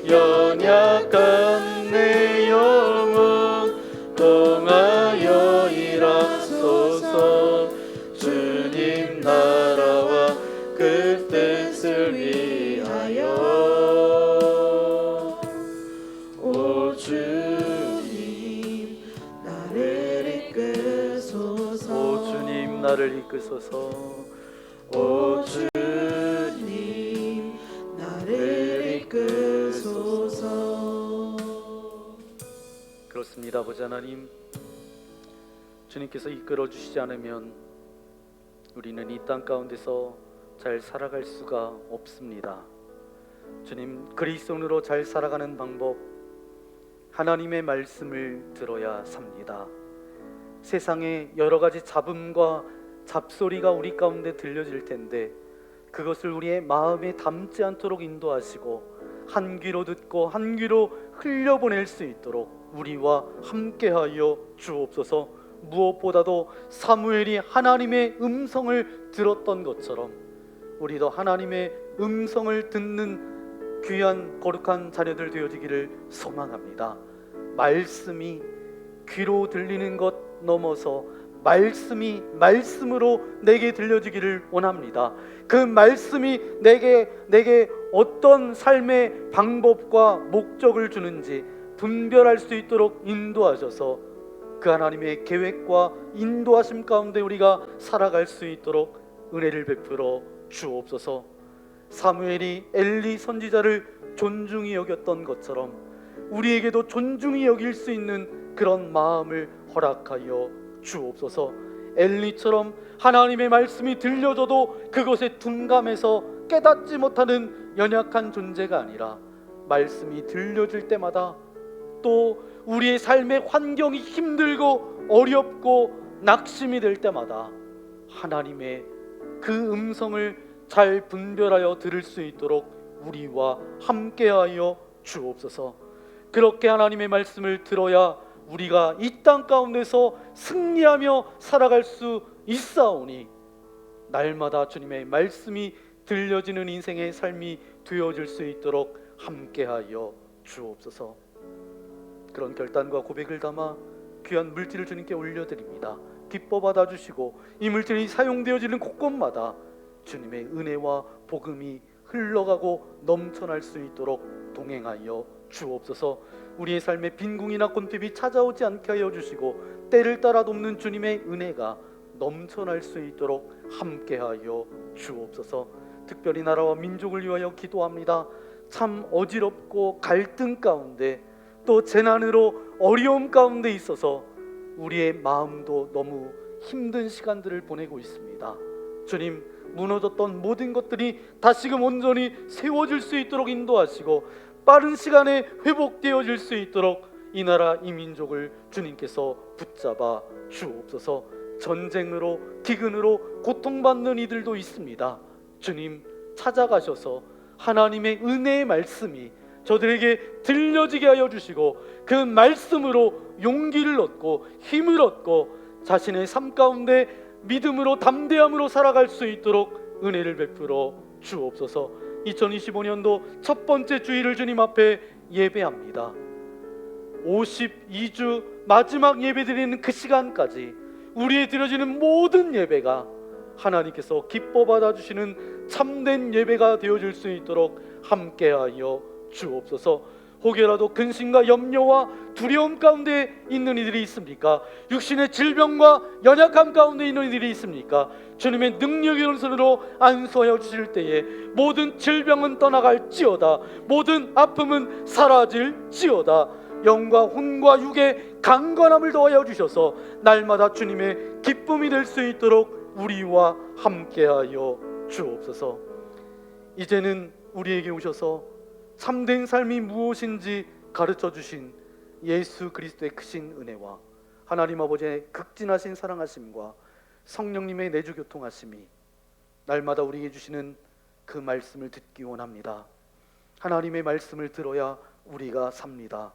연약한 내 영혼 통하여 일하소서. 주님 나라와 그 뜻을 위하여 오 주님 나를 이끄소서. 오 주님 나를 이끄소서. 오 주님 나를 이끄소서. 그렇습니다. 아버지 하나님, 주님께서 이끌어 주시지 않으면 우리는 이 땅 가운데서 잘 살아갈 수가 없습니다. 주님, 그리스도인으로 잘 살아가는 방법, 하나님의 말씀을 들어야 삽니다. 세상의 여러 가지 잡음과 잡소리가 우리 가운데 들려질 텐데 그것을 우리의 마음에 담지 않도록 인도하시고 한 귀로 듣고 한 귀로 흘려보낼 수 있도록 우리와 함께하여 주옵소서. 무엇보다도 사무엘이 하나님의 음성을 들었던 것처럼 우리도 하나님의 음성을 듣는 귀한 거룩한 자녀들 되어지기를 소망합니다. 말씀이 귀로 들리는 것 넘어서 말씀이 말씀으로 내게 들려지기를 원합니다. 그 말씀이 내게 어떤 삶의 방법과 목적을 주는지 분별할 수 있도록 인도하셔서 그 하나님의 계획과 인도하심 가운데 우리가 살아갈 수 있도록 은혜를 베풀어 주옵소서. 사무엘이 엘리 선지자를 존중히 여겼던 것처럼 우리에게도 존중히 여길 수 있는 그런 마음을 허락하여 주옵소서. 엘리처럼 하나님의 말씀이 들려줘도 그것에 둔감해서 깨닫지 못하는 연약한 존재가 아니라 말씀이 들려질 때마다 또 우리의 삶의 환경이 힘들고 어렵고 낙심이 될 때마다 하나님의 그 음성을 잘 분별하여 들을 수 있도록 우리와 함께하여 주옵소서. 그렇게 하나님의 말씀을 들어야 우리가 이 땅 가운데서 승리하며 살아갈 수 있사오니 날마다 주님의 말씀이 들려지는 인생의 삶이 되어질 수 있도록 함께하여 주옵소서. 그런 결단과 고백을 담아 귀한 물질을 주님께 올려드립니다. 기뻐 받아주시고 이 물질이 사용되어지는 곳곳마다 주님의 은혜와 복음이 흘러가고 넘쳐날 수 있도록 동행하여 주옵소서. 우리의 삶에 빈궁이나 곤핍이 찾아오지 않게 하여 주시고 때를 따라 돕는 주님의 은혜가 넘쳐날 수 있도록 함께하여 주옵소서. 특별히 나라와 민족을 위하여 기도합니다. 참 어지럽고 갈등 가운데 또 재난으로 어려움 가운데 있어서 우리의 마음도 너무 힘든 시간들을 보내고 있습니다. 주님, 무너졌던 모든 것들이 다시금 온전히 세워질 수 있도록 인도하시고 빠른 시간에 회복되어질 수 있도록 이 나라 이 민족을 주님께서 붙잡아 주옵소서. 전쟁으로 기근으로 고통받는 이들도 있습니다. 주님, 찾아가셔서 하나님의 은혜의 말씀이 저들에게 들려지게 하여 주시고 그 말씀으로 용기를 얻고 힘을 얻고 자신의 삶 가운데 믿음으로 담대함으로 살아갈 수 있도록 은혜를 베풀어 주옵소서. 2025년도 첫 번째 주일을 주님 앞에 예배합니다. 52주 마지막 예배드리는 그 시간까지 우리의 드려지는 모든 예배가 하나님께서 기뻐 받아주시는 참된 예배가 되어질 수 있도록 함께하여 주옵소서. 혹여라도 근심과 염려와 두려움 가운데 있는 이들이 있습니까? 육신의 질병과 연약함 가운데 있는 이들이 있습니까? 주님의 능력의 손으로 안수하여 주실 때에 모든 질병은 떠나갈지어다, 모든 아픔은 사라질지어다, 영과 혼과 육의 강건함을 더하여 주셔서 날마다 주님의 기쁨이 될 수 있도록 우리와 함께하여 주옵소서. 이제는 우리에게 오셔서 참된 삶이 무엇인지 가르쳐 주신 예수 그리스도의 크신 은혜와 하나님 아버지의 극진하신 사랑하심과 성령님의 내주 교통하심이 날마다 우리에게 주시는 그 말씀을 듣기 원합니다. 하나님의 말씀을 들어야 우리가 삽니다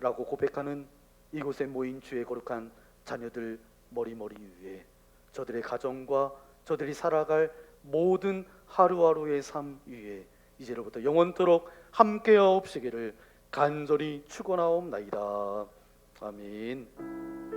라고 고백하는 이곳에 모인 주의 거룩한 자녀들 머리머리 위에 저들의 가정과 저들이 살아갈 모든 하루하루의 삶 위에 이제로부터 영원토록 함께하옵시기를 간절히 축원하옵나이다. 아멘.